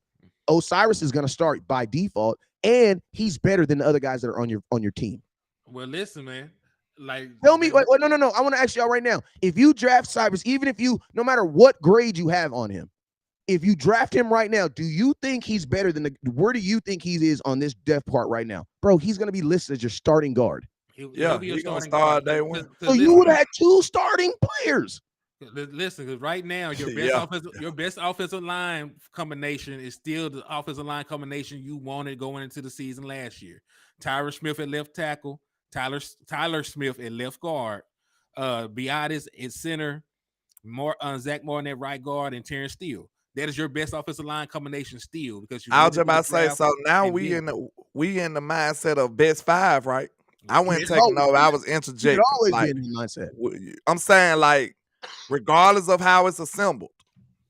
Speaker 1: Osiris is gonna start by default, and he's better than the other guys that are on your team.
Speaker 2: Well, listen, man. Like,
Speaker 1: tell me, no. I want to ask y'all right now. If you draft Cyrus, even if no matter what grade you have on him, if you draft him right now, do you think he's better than where do you think he is on this depth part right now? Bro, he's going to be listed as your starting guard.
Speaker 2: He'll be your
Speaker 3: going to start day one.
Speaker 1: So you would have had 2 starting players.
Speaker 2: Listen, because right now your best offensive line combination is still the offensive line combination you wanted going into the season last year. Tyler Smith at left tackle, Tyler Smith at left guard, Biotis at center, Zach Morton at right guard, and Terrence Steele. That is your best offensive line combination still, because
Speaker 3: I was just about to say, so now we in the mindset of best 5, right? I wouldn't
Speaker 1: It's
Speaker 3: take
Speaker 1: always
Speaker 3: no.
Speaker 1: been
Speaker 3: I
Speaker 1: that.
Speaker 3: was
Speaker 1: You could
Speaker 3: interjecting.
Speaker 1: always be
Speaker 3: Like
Speaker 1: in that mindset.
Speaker 3: I'm saying, like, regardless of how it's assembled,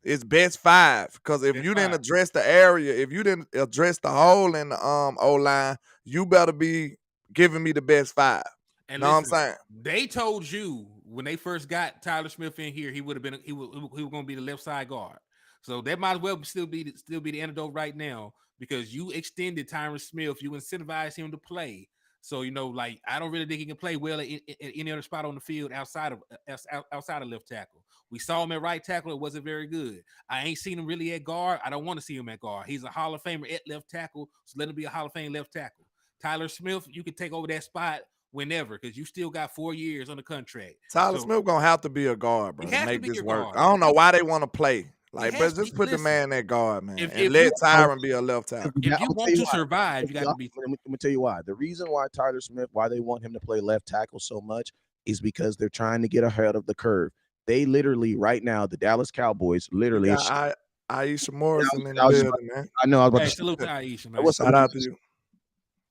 Speaker 3: it's best 5. Because if
Speaker 2: Best
Speaker 3: you didn't
Speaker 2: 5.
Speaker 3: address the area, if you didn't address the hole in the O line, you better be giving me the best 5.
Speaker 2: And
Speaker 3: Know what I'm
Speaker 2: listen,
Speaker 3: saying?
Speaker 2: they told you when they first got Tyler Smith in here, he would have been he was going to be the left side guard. So that might as well still be the antidote right now because you extended Tyron Smith, you incentivized him to play. So like I don't really think he can play well at any other spot on the field outside of left tackle. We saw him at right tackle; it wasn't very good. I ain't seen him really at guard. I don't want to see him at guard. He's a Hall of Famer at left tackle, so let him be a Hall of Fame left tackle. Tyler Smith, you can take over that spot whenever, because you still got 4 years on the contract.
Speaker 3: Tyler
Speaker 2: So
Speaker 3: Smith gonna have to be a guard,
Speaker 2: he
Speaker 3: bro, to
Speaker 2: has to
Speaker 3: make
Speaker 2: be
Speaker 3: this
Speaker 2: your
Speaker 3: work.
Speaker 2: guard.
Speaker 3: I don't know why they want to play.
Speaker 2: He
Speaker 3: Like, bro,
Speaker 2: has to
Speaker 3: just
Speaker 2: be.
Speaker 3: put the
Speaker 2: Listen,
Speaker 3: man at guard, man,
Speaker 2: if
Speaker 3: and
Speaker 2: if you
Speaker 3: let Tyron be a left tackle.
Speaker 2: if
Speaker 1: I'm
Speaker 2: you
Speaker 1: gonna
Speaker 2: want
Speaker 1: tell
Speaker 2: to
Speaker 1: you why.
Speaker 2: survive, you got to be.
Speaker 1: Let me tell you why. The reason why Tyler Smith, why they want him to play left tackle so much, is because they're trying to get ahead of the curve. They literally right now, the Dallas Cowboys,
Speaker 3: You
Speaker 1: literally.
Speaker 3: got Aisha Morrison in the
Speaker 1: I was-
Speaker 3: building, man.
Speaker 1: I know. I was about
Speaker 2: Hey,
Speaker 1: to
Speaker 2: salute to Aisha, man.
Speaker 1: what's
Speaker 3: Shout out to you.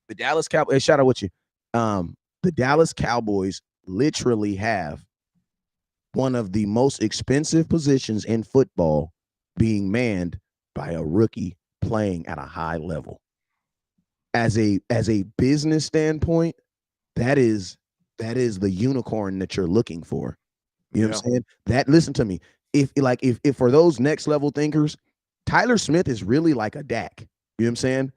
Speaker 1: the Dallas Cowboys. Shout out with you. The Dallas Cowboys literally have one of the most expensive positions in football being manned by a rookie playing at a high level. As a business standpoint, that is the unicorn that you're looking for. You know what I'm saying? That listen to me. If for those next level thinkers, Tyler Smith is really like a Dak. You know what I'm saying?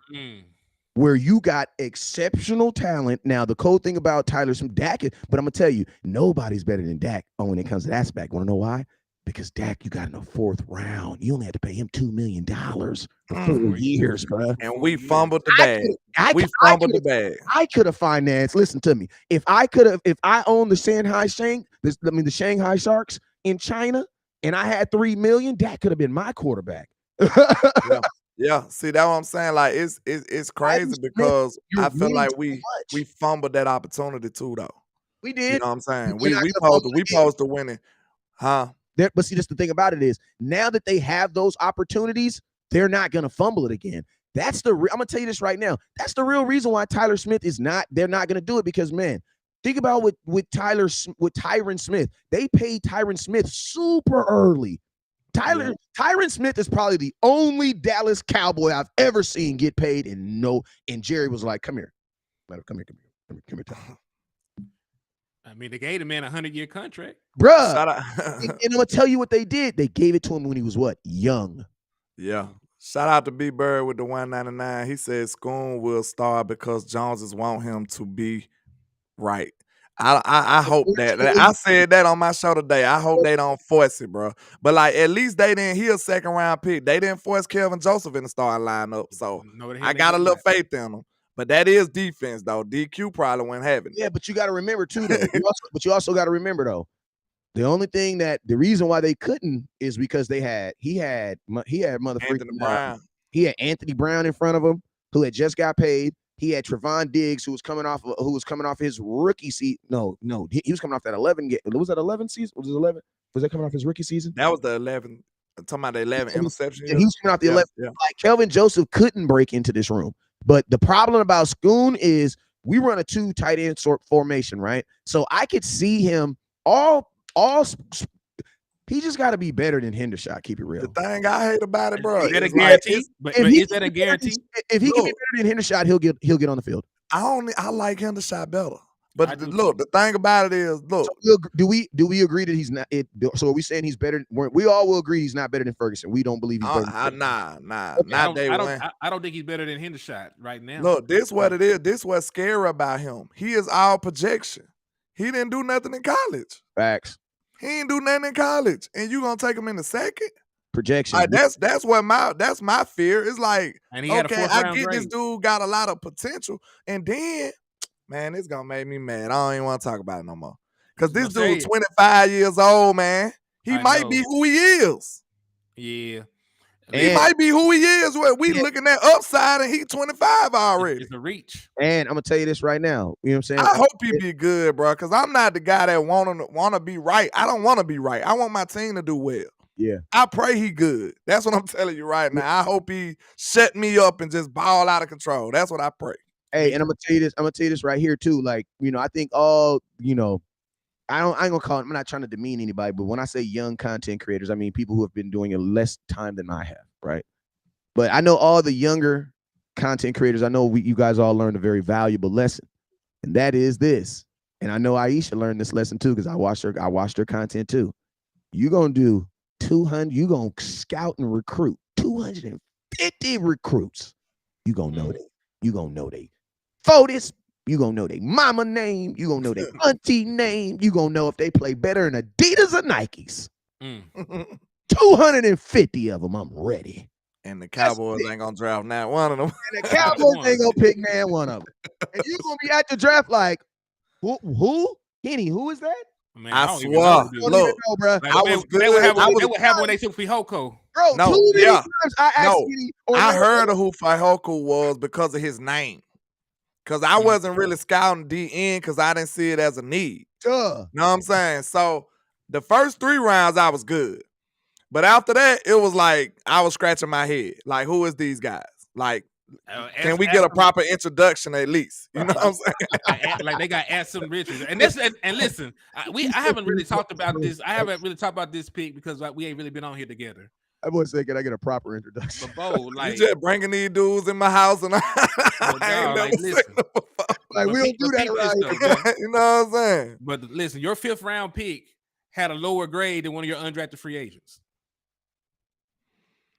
Speaker 1: Where you got exceptional talent. Now, the cool thing about Tyler Smith, Dak is, but I'm gonna tell you, nobody's better than Dak when it comes to that aspect. Want to know why? Because Dak, you got in the 4th round. You only had to pay him $2 million for 4 years, bro.
Speaker 3: And we fumbled the bag. We fumbled the bag.
Speaker 1: I could have financed. Listen to me. If I owned the Shanghai Sharks in China, and I had $3 million, Dak could have been my quarterback.
Speaker 3: Yeah. See, that's what I'm saying. Like, it's crazy because I feel like we fumbled that opportunity too, though.
Speaker 1: We did.
Speaker 3: You know what I'm saying? We supposed to win it, huh?
Speaker 1: But see, just the thing about it is, now that they have those opportunities, they're not gonna fumble it again. That's I'm gonna tell you this right now. That's the real reason why Tyler Smith is not. They're not gonna do it because, man, think about with Tyron Smith. They paid Tyron Smith super early. Tyron Smith is probably the only Dallas Cowboy I've ever seen get paid, and Jerry was like, "Come here, come here."
Speaker 2: I mean, they gave the man a 100-year contract,
Speaker 1: bruh. And I'm gonna tell you what they did. They gave it to him when he was what? Young.
Speaker 3: Yeah. Shout out to B Bird with the 199. He said Schoon will start because Joneses want him to be right. I hope that. I said that on my show today. I hope they don't force it, bro. But like, at least they didn't hear a 2nd round pick. They didn't force Kelvin Joseph in the starting lineup. So I got a little faith in them. But that is defense, though. DQ probably wouldn't have it.
Speaker 1: Yeah, but you got to remember too, though. You also got to remember though. The reason why they couldn't is because he had
Speaker 3: Anthony Brown.
Speaker 1: He had Anthony Brown in front of him, who had just got paid. He had Trevon Diggs, who was coming off his rookie season. No, he was coming off that 11. Was that 11 season? Was it 11? Was that coming off his rookie season?
Speaker 3: That was the 11. I'm talking about the 11 interception.
Speaker 1: Yeah, he was coming off the 11.
Speaker 3: Yeah.
Speaker 1: Like, Kelvin Joseph couldn't break into this room. But the problem about Schoon is we run a 2 tight end sort formation, right? So I could see him he just got to be better than Hendershot. Keep it real.
Speaker 3: The thing I hate about it, bro,
Speaker 2: is that a guarantee? But is that a guarantee?
Speaker 1: If he can be better than Hendershot, he'll get on the field.
Speaker 3: I like Hendershot better. But look, the thing about it is, look.
Speaker 1: So do we agree that he's not? So are we saying he's better? We all will agree he's not better than Ferguson. We don't believe he's better.
Speaker 3: Nah.
Speaker 1: Okay.
Speaker 3: Not day one.
Speaker 2: I don't think he's better than Hendershot right now.
Speaker 3: Look, this what it is. This what's scary about him. He is all projection. He didn't do nothing in college.
Speaker 1: Facts.
Speaker 3: He ain't do nothing in college, and you gonna take him in the 2nd?
Speaker 1: Projection.
Speaker 3: Like, that's my fear. It's like,
Speaker 2: and he had
Speaker 3: okay,
Speaker 2: I
Speaker 3: get
Speaker 2: grade.
Speaker 3: This dude got a lot of potential, and then, man, it's gonna make me mad. I don't even want to talk about it no more. Because this dude, 25 years old, man, he might be who he is.
Speaker 2: Yeah.
Speaker 3: He might be who he is. We looking at upside, and he's 25 already.
Speaker 2: It's a reach.
Speaker 1: And I'm gonna tell you this right now. You know what I'm saying?
Speaker 3: I hope he be good, bro. Because I'm not the guy that wanna be right. I don't want to be right. I want my team to do well.
Speaker 1: Yeah.
Speaker 3: I pray he good. That's what I'm telling you right now. I hope he shut me up and just ball out of control. That's what I pray.
Speaker 1: Hey, and I'm gonna tell you this right here too. Like, I think all, I ain't gonna call it, I'm not trying to demean anybody, but when I say young content creators, I mean people who have been doing it less time than I have, right? But I know all the younger content creators, I know you guys all learned a very valuable lesson, and that is this. And I know Aisha learned this lesson too, because I watched her content too. You're gonna do 200, you're gonna scout and recruit 250 recruits. You're gonna know they, photos. You gonna know their mama name. You gonna know their auntie name. You gonna know if they play better in Adidas or Nikes. 250 of them. I'm ready.
Speaker 3: And the Cowboys ain't gonna draft not one of them.
Speaker 1: And the Cowboys ain't gonna pick one of them. And you gonna be at the draft like, who? Kenny, who is that?
Speaker 2: Man,
Speaker 3: I
Speaker 2: don't even
Speaker 3: swear.
Speaker 2: know, dude.
Speaker 1: Look, bro.
Speaker 2: Like,
Speaker 3: I
Speaker 2: they
Speaker 3: was
Speaker 2: would have
Speaker 3: good.
Speaker 2: when they took Fihoko.
Speaker 1: Bro,
Speaker 3: No,
Speaker 1: too many
Speaker 3: yeah.
Speaker 1: times I asked
Speaker 3: No,
Speaker 1: Kenny.
Speaker 3: I heard of who Fihoko was because of his name. Because I wasn't really scouting DN because I didn't see it as a need.
Speaker 1: Duh.
Speaker 3: Know what I'm saying? So the first 3 rounds, I was good. But after that, it was like I was scratching my head. Like, who is these guys? Like, can we get a proper introduction at least? You know what I'm saying?
Speaker 2: Like they got Addison Richards, and listen, I haven't really talked about this. I haven't really talked about this pick because we ain't really been on here together.
Speaker 1: I was saying, can I get a proper introduction?
Speaker 2: But Bo, like,
Speaker 3: you just bringing these dudes in my house and
Speaker 2: listen,
Speaker 1: like we don't do that around here.
Speaker 3: You know what I'm saying?
Speaker 2: But listen, your 5th round pick had a lower grade than one of your undrafted free agents.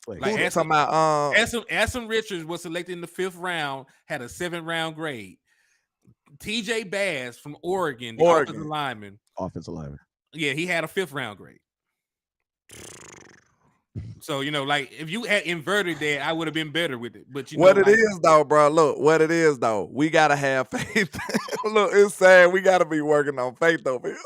Speaker 3: Like talking about
Speaker 2: Addison Richards was selected in the 5th round, had a 7th round grade. TJ Bass from Oregon, the offensive lineman. Yeah, he had a 5th round grade. So, like if you had inverted that, I would have been better with it. But
Speaker 3: it is though, bro. Look, what it is though, we gotta have faith. Look, it's sad. We gotta be working on faith over here.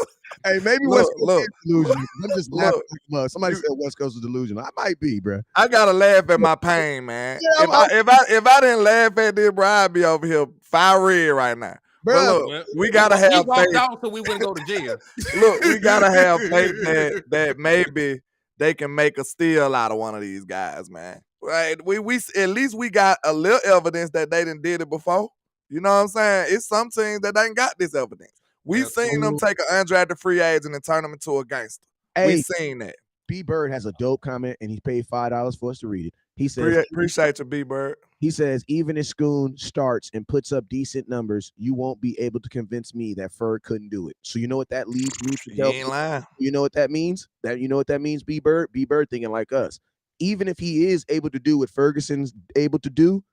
Speaker 1: Hey, maybe West Coast is delusional. I'm just laughing. Somebody said West Coast is delusional. I might be, bro.
Speaker 3: I gotta laugh at my pain, man. If I didn't laugh at this, bro, I'd be over here fire red right now. Bro, look, we gotta have faith.
Speaker 2: Walked out so we wouldn't go to jail.
Speaker 3: Look, we gotta have faith that maybe they can make a steal out of one of these guys, man. Right? We at least we got a little evidence that they didn't did it before. You know what I'm saying? It's some teams that ain't got this evidence. We seen them take an undrafted free agent and turn them into a gangster. We seen that.
Speaker 1: B Bird has a dope comment and he paid $5 for us to read it. He says,
Speaker 3: appreciate you, B Bird.
Speaker 1: He says, even if Schoon starts and puts up decent numbers, you won't be able to convince me that Ferg couldn't do it. So you know what that leads me to tell
Speaker 3: ain't lying.
Speaker 1: You know what that means? You know what that means, B Bird? B Bird thinking like us. Even if he is able to do what Ferguson's able to do,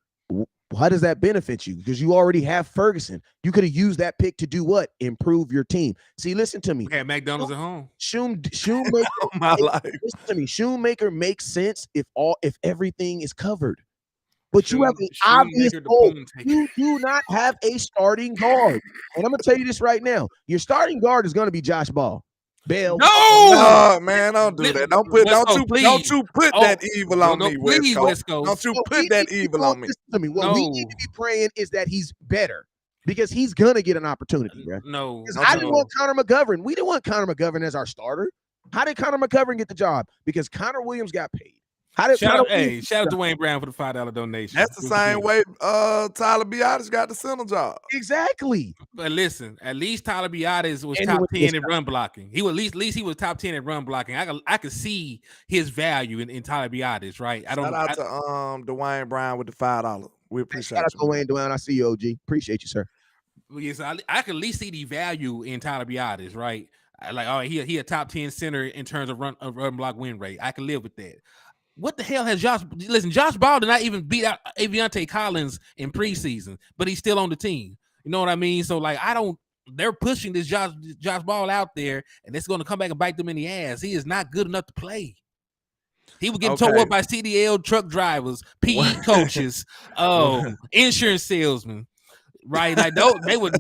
Speaker 1: how does that benefit you? Because you already have Ferguson. You could have used that pick to do what? Improve your team. See, listen to me.
Speaker 2: We had McDonald's at home.
Speaker 1: Shoemaker,
Speaker 3: my life.
Speaker 1: Listen to me. Shoemaker makes sense if everything is covered. But you have an obvious goal. You do not have a starting guard. And I'm gonna tell you this right now. Your starting guard is gonna be Josh Ball. Bell.
Speaker 3: No, man, don't do that. Don't you put that evil on me, West Coast. Don't you put that evil on me.
Speaker 1: Listen to me. What we need to be praying is that he's better because he's gonna get an opportunity, bro.
Speaker 2: No,
Speaker 1: because I didn't want Connor McGovern. We didn't want Connor McGovern as our starter. How did Connor McGovern get the job? Because Connor Williams got paid.
Speaker 2: Shout out Dwayne Brown for the $5 donation.
Speaker 3: That's the same way Tyler Biadasz got the center job.
Speaker 1: Exactly.
Speaker 2: But listen, at least Tyler Biadasz was top 10 in run blocking. He was at least he was top 10 in run blocking. I could see his value in Tyler Biadasz, right?
Speaker 3: Shout out to Dwayne Brown with the $5. We appreciate
Speaker 1: shout out to Dwayne Brown. I see you, OG. Appreciate you, sir.
Speaker 2: Yes, I could at least see the value in Tyler Biadasz, right? Like, all right, he a top 10 center in terms of run block win rate. I can live with that. What the hell has Josh? Listen, Josh Ball did not even beat out Aviante Collins in preseason, but he's still on the team. You know what I mean? So like, they're pushing this Josh Ball out there, and it's going to come back and bite them in the ass. He is not good enough to play. He would get towed up by CDL truck drivers, PE coaches, insurance salesmen. Right, like they would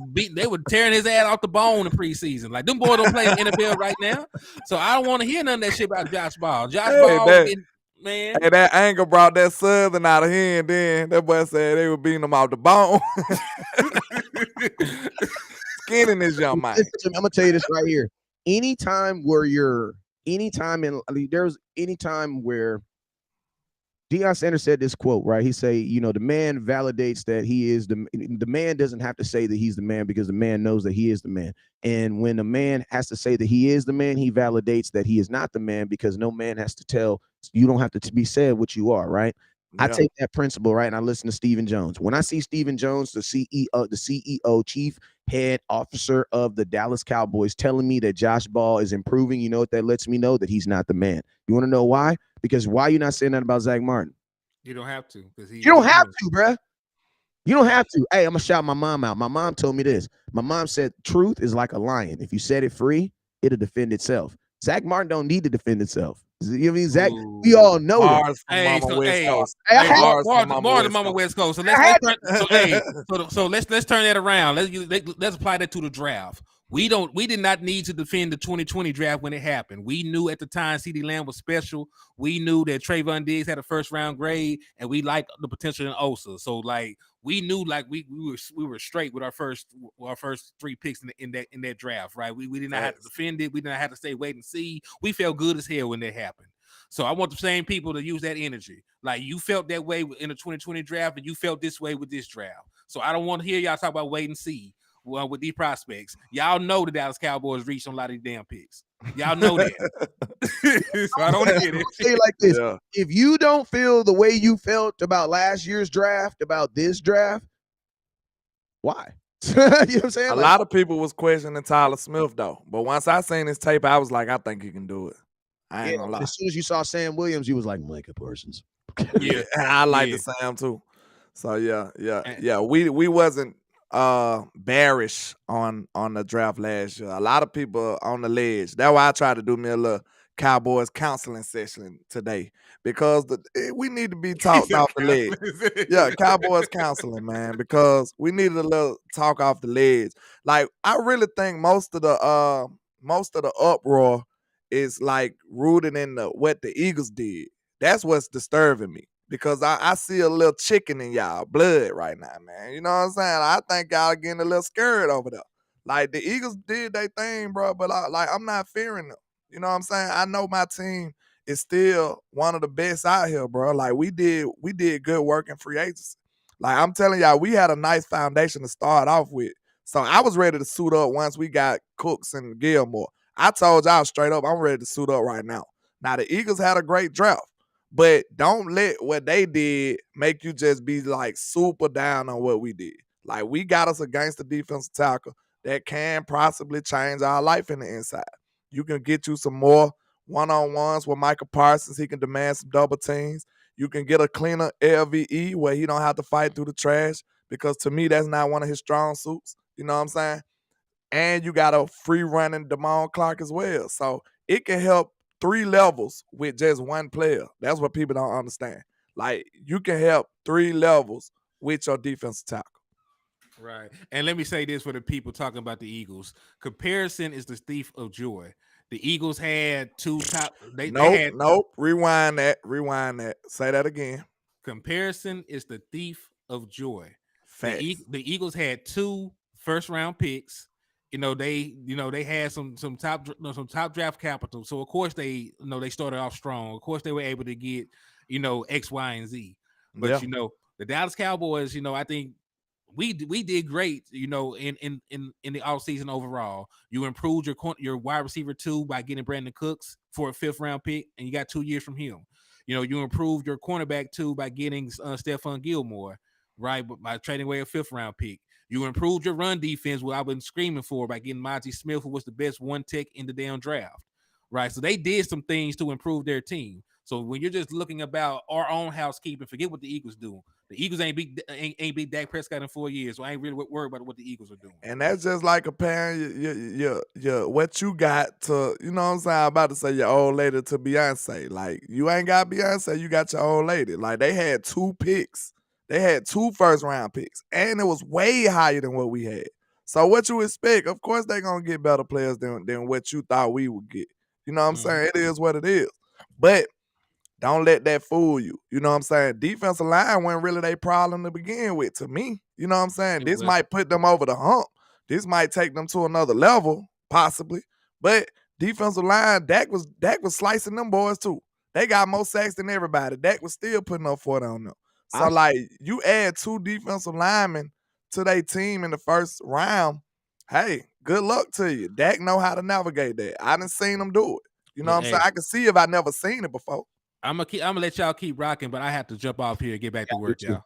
Speaker 2: tearing his ass off the bone in preseason. Like them boys don't play in the NFL right now, so I don't want to hear none of that shit about Josh Ball. Man,
Speaker 3: hey, that anger brought that Southern out of here, and then that boy said they were beating him off the bone. Skinning this young man.
Speaker 1: I'm gonna tell you this right here. Anytime where Deion Sanders said this quote, right? He say, the man validates that he is the man doesn't have to say that he's the man because the man knows that he is the man. And when a man has to say that he is the man, he validates that he is not the man because no man has to tell you don't have to be said what you are, right? I
Speaker 3: Yeah.
Speaker 1: take that principle, right? And I listen to Stephen Jones. When I see Stephen Jones, the CEO, chief head officer of the Dallas Cowboys, telling me that Josh Ball is improving, you know what that lets me know? That he's not the man. You want to know why? Because why you not saying that about Zach Martin?
Speaker 2: You don't have to, because
Speaker 1: You don't have to, bruh. You don't have to. Hey, I'm gonna shout my mom out. My mom told me this. My mom said, "Truth is like a lion. If you set it free, it'll defend itself." Zach Martin don't need to defend itself. You know what I mean, Zach? We all know that.
Speaker 3: Bars from
Speaker 2: Hey,
Speaker 3: Mama
Speaker 2: so
Speaker 3: West Coast.
Speaker 1: Hey, I had-
Speaker 3: Bars from
Speaker 2: more than
Speaker 3: West
Speaker 2: Mama
Speaker 3: Coast.
Speaker 2: West Coast. So
Speaker 1: I had
Speaker 2: let's turn that around. Let's apply that to the draft. We did not need to defend the 2020 draft when it happened. We knew at the time CeeDee Lamb was special. We knew that Trayvon Diggs had a first round grade, and we liked the potential in Osa. So like we knew like we were straight with our first three picks in that draft, right? We did not have to defend it. We did not have to say wait and see. We felt good as hell when that happened. So I want the same people to use that energy. Like you felt that way in the 2020 draft, and you felt this way with this draft. So I don't want to hear y'all talk about wait and see. Well, with these prospects, y'all know the Dallas Cowboys reached on a lot of these damn picks. Y'all know that. So I don't want to hear that.
Speaker 1: Say it like this:
Speaker 3: Yeah.
Speaker 1: if you don't feel the way you felt about last year's draft, about this draft, why? You know what I'm saying?
Speaker 3: A lot of people was questioning Tyler Smith though, but once I seen his tape, I was like, I think he can do it. I ain't gonna lie.
Speaker 1: As soon as you saw Sam Williams, you was like Micah Parsons.
Speaker 2: Yeah,
Speaker 3: I like
Speaker 2: yeah.
Speaker 3: the Sam too. So yeah. We wasn't bearish on the draft last year. A lot of people on the ledge. That's why I tried to do me a little Cowboys counseling session today because we need to be talked off the ledge. Yeah, Cowboys counseling, man, because we needed a little talk off the ledge. Like I really think most of the uproar is like rooted in what the Eagles did. That's what's disturbing me because I see a little chicken in y'all blood right now, man. You know what I'm saying? I think y'all getting a little scared over there. Like the Eagles did their thing, bro, but I'm not fearing them. You know what I'm saying? I know my team is still one of the best out here, bro. Like we did good work in free agency. Like I'm telling y'all, we had a nice foundation to start off with. So I was ready to suit up once we got Cooks and Gilmore. I told y'all straight up, I'm ready to suit up right now. Now the Eagles had a great draft. But don't let what they did make you just be like super down on what we did. Like we got us against the defensive tackle that can possibly change our life in the inside. You can get you some more one-on-ones with Michael Parsons. He can demand some double teams. You can get a cleaner LVE where he don't have to fight through the trash because to me that's not one of his strong suits. You know what I'm saying? And you got a free running Damone Clark as well. So it can help 3 levels with just one player. That's what people don't understand. Like you can help 3 levels with your defensive tackle.
Speaker 2: Right. And let me say this for the people talking about the Eagles. Comparison is the thief of joy. The Eagles had two top. They had
Speaker 3: Nope. Rewind that. Say that again.
Speaker 2: Comparison is the thief of joy.
Speaker 3: Facts.
Speaker 2: The Eagles had 2 first round picks. They had some top draft capital. So of course they started off strong. Of course they were able to get X, Y, and Z. But the Dallas Cowboys, I think we did great, in the offseason overall. You improved your wide receiver 2 by getting Brandon Cooks for a 5th round pick, and you got 2 years from him. You improved your cornerback 2 by getting Stephon Gilmore, right? But by trading away a 5th round pick. You improved your run defense, what I've been screaming for, by getting Monty Smith, who was the best one tech in the damn draft, right? So they did some things to improve their team. So when you're just looking about our own housekeeping, forget what the Eagles do. The Eagles ain't beat Dak Prescott in 4 years, so I ain't really worried about what the Eagles are doing.
Speaker 3: And that's just like comparing your what you got to, you know what I'm saying? I'm about to say your old lady to Beyonce. Like you ain't got Beyonce, you got your old lady. Like they had 2 picks. They had 2 first round picks, and it was way higher than what we had. So what you expect? Of course they're gonna get better players than what you thought we would get. You know what I'm saying? It is what it is. But don't let that fool you. You know what I'm saying? Defensive line wasn't really their problem to begin with to me. You know what I'm saying? This might put them over the hump. This might take them to another level, possibly. But defensive line, Dak was slicing them boys too. They got more sacks than everybody. Dak was still putting up 40 on them. So,
Speaker 1: I-
Speaker 3: like, you add 2 defensive linemen to their team in the first round, hey, good luck to you. Dak know how to navigate that. I done seen him do it. You know what I'm saying?
Speaker 2: Hey,
Speaker 3: I can see if I never seen it before.
Speaker 2: I'm gonna let y'all keep rocking, but I have to jump off here and get back to work, y'all.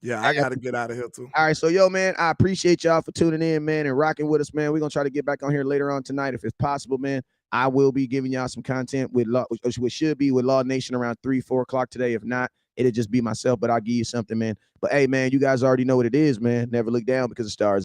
Speaker 3: Yeah, I got to get out of here, too.
Speaker 1: All right, so yo, man, I appreciate y'all for tuning in, man, and rocking with us, man. We're gonna try to get back on here later on tonight if it's possible, man. I will be giving y'all some content with Law, which should be with Law Nation around 3-4 o'clock today. If not, it'll just be myself, but I'll give you something, man. But hey, man, you guys already know what it is, man. Never look down because the stars